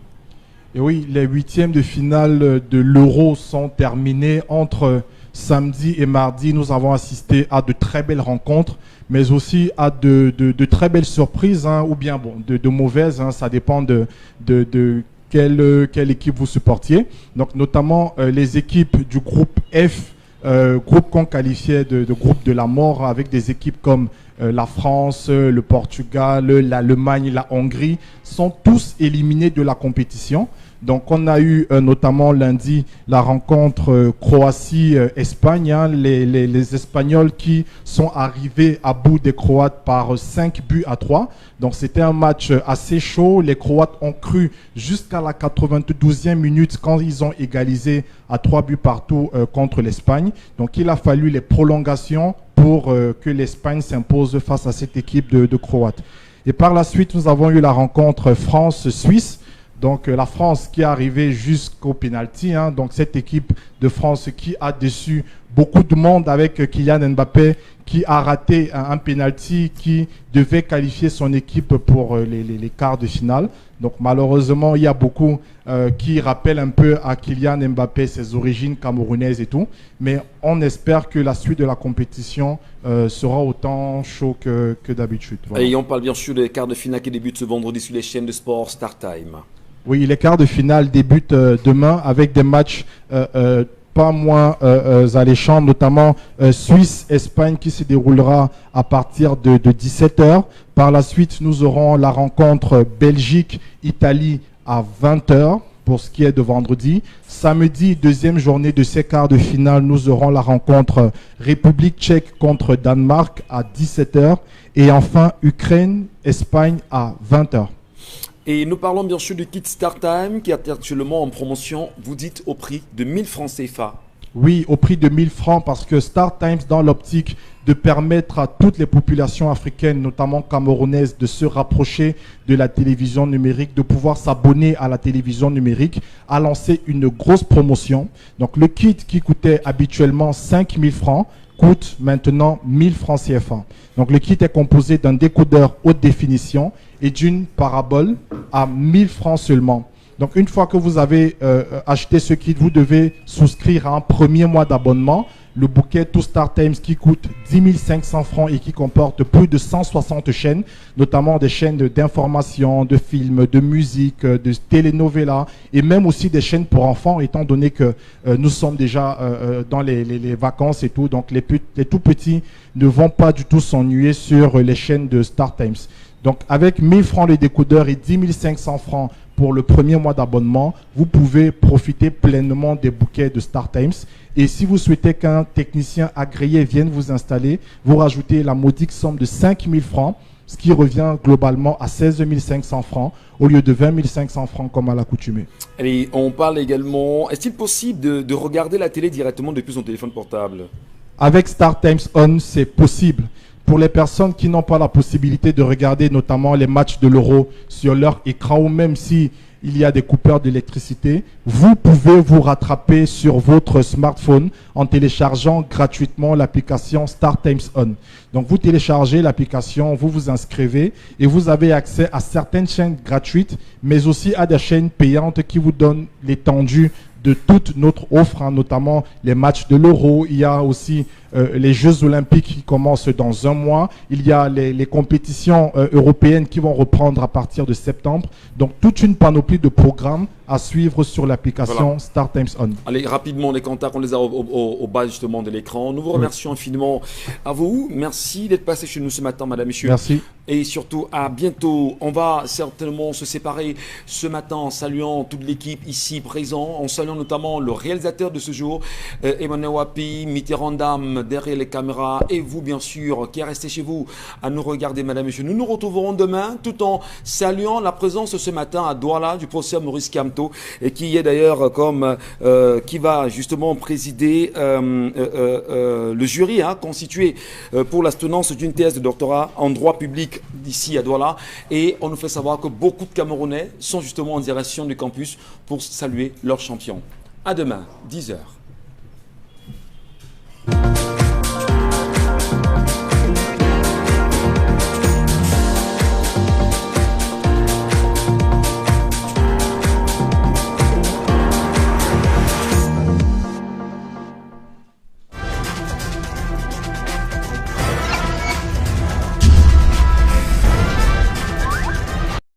Et oui, les huitièmes de finale de l'Euro sont terminés. Entre samedi et mardi, nous avons assisté à de très belles rencontres, mais aussi à de très belles surprises, hein, ou bien bon, de mauvaises, hein, ça dépend de quelle équipe vous supportiez. Donc notamment les équipes du groupe F, groupe qu'on qualifiait de groupe de la mort, avec des équipes comme la France, le Portugal, l'Allemagne, la Hongrie, sont tous éliminés de la compétition. Donc on a eu notamment lundi la rencontre Croatie-Espagne, hein, les Espagnols qui sont arrivés à bout des Croates par 5-3. Donc c'était un match assez chaud. Les Croates ont cru jusqu'à la 92e minute quand ils ont égalisé à 3-partout contre l'Espagne. Donc il a fallu les prolongations pour que l'Espagne s'impose face à cette équipe de Croates. Et par la suite, nous avons eu la rencontre France-Suisse. Donc la France qui est arrivée jusqu'au pénalty, hein, donc cette équipe de France qui a déçu beaucoup de monde avec Kylian Mbappé qui a raté un penalty qui devait qualifier son équipe pour les quarts de finale. Donc malheureusement, il y a beaucoup qui rappellent un peu à Kylian Mbappé ses origines camerounaises et tout. Mais on espère que la suite de la compétition sera autant chaud que d'habitude. Voilà. Et on parle bien sûr des quarts de finale qui débutent ce vendredi sur les chaînes de sport Star Time. Oui, les quarts de finale débutent demain avec des matchs pas moins alléchants, notamment Suisse-Espagne qui se déroulera à partir de 17h. Par la suite, nous aurons la rencontre Belgique-Italie à 20h pour ce qui est de vendredi. Samedi, deuxième journée de ces quarts de finale, nous aurons la rencontre République tchèque contre Danemark à 17h. Et enfin, Ukraine-Espagne à 20h. Et nous parlons bien sûr du kit StarTime qui est actuellement en promotion, vous dites au prix de 1000 francs CFA. Oui, au prix de 1000 francs parce que StarTimes, dans l'optique de permettre à toutes les populations africaines, notamment camerounaises, de se rapprocher de la télévision numérique, de pouvoir s'abonner à la télévision numérique, a lancé une grosse promotion. Donc le kit qui coûtait habituellement 5000 francs coûte maintenant 1000 francs CFA. Donc le kit est composé d'un décodeur haute définition et d'une parabole à 1000 francs seulement. Donc une fois que vous avez acheté ce kit, vous devez souscrire à un premier mois d'abonnement. Le bouquet Tout Star Times qui coûte 10 500 francs et qui comporte plus de 160 chaînes, notamment des chaînes d'information, de films, de musique, de telenovelas et même aussi des chaînes pour enfants, étant donné que nous sommes déjà dans les vacances et tout. Donc les tout petits ne vont pas du tout s'ennuyer sur les chaînes de Star Times. Donc avec 1000 francs le décodeur et 10 500 francs pour le premier mois d'abonnement, vous pouvez profiter pleinement des bouquets de Star Times. Et si vous souhaitez qu'un technicien agréé vienne vous installer, vous rajoutez la modique somme de 5000 francs, ce qui revient globalement à 16 500 francs au lieu de 20 500 francs comme à l'accoutumée. Allez, on parle également, est-il possible de regarder la télé directement depuis son téléphone portable? Avec Star Times On, c'est possible. Pour les personnes qui n'ont pas la possibilité de regarder notamment les matchs de l'Euro sur leur écran ou même si il y a des coupeurs d'électricité, vous pouvez vous rattraper sur votre smartphone en téléchargeant gratuitement l'application Star Times On. Donc vous téléchargez l'application, vous vous inscrivez et vous avez accès à certaines chaînes gratuites, mais aussi à des chaînes payantes qui vous donnent l'étendue de toute notre offre, hein, notamment les matchs de l'Euro. Il y a aussi les Jeux Olympiques qui commencent dans un mois. Il y a les compétitions européennes qui vont reprendre à partir de septembre. Donc, toute une panoplie de programmes à suivre sur l'application Star Times On. Allez, rapidement, les contacts, on les a au bas justement de l'écran. Nous vous remercions infiniment à vous. Merci d'être passé chez nous ce matin, madame, monsieur. Merci. Et surtout, à bientôt. On va certainement se séparer ce matin en saluant toute l'équipe ici présente, en saluant notamment le réalisateur de ce jour, Emmanuel Wapi, Mitterrandam derrière les caméras, et vous, bien sûr, qui est resté chez vous à nous regarder, madame, monsieur. Nous nous retrouverons demain, tout en saluant la présence ce matin à Douala du professeur Maurice Kamto, et qui est d'ailleurs qui va justement présider le jury constitué pour la soutenance d'une thèse de doctorat en droit public d'ici à Douala. Et on nous fait savoir que beaucoup de Camerounais sont justement en direction du campus pour saluer leur champion. À demain, 10h.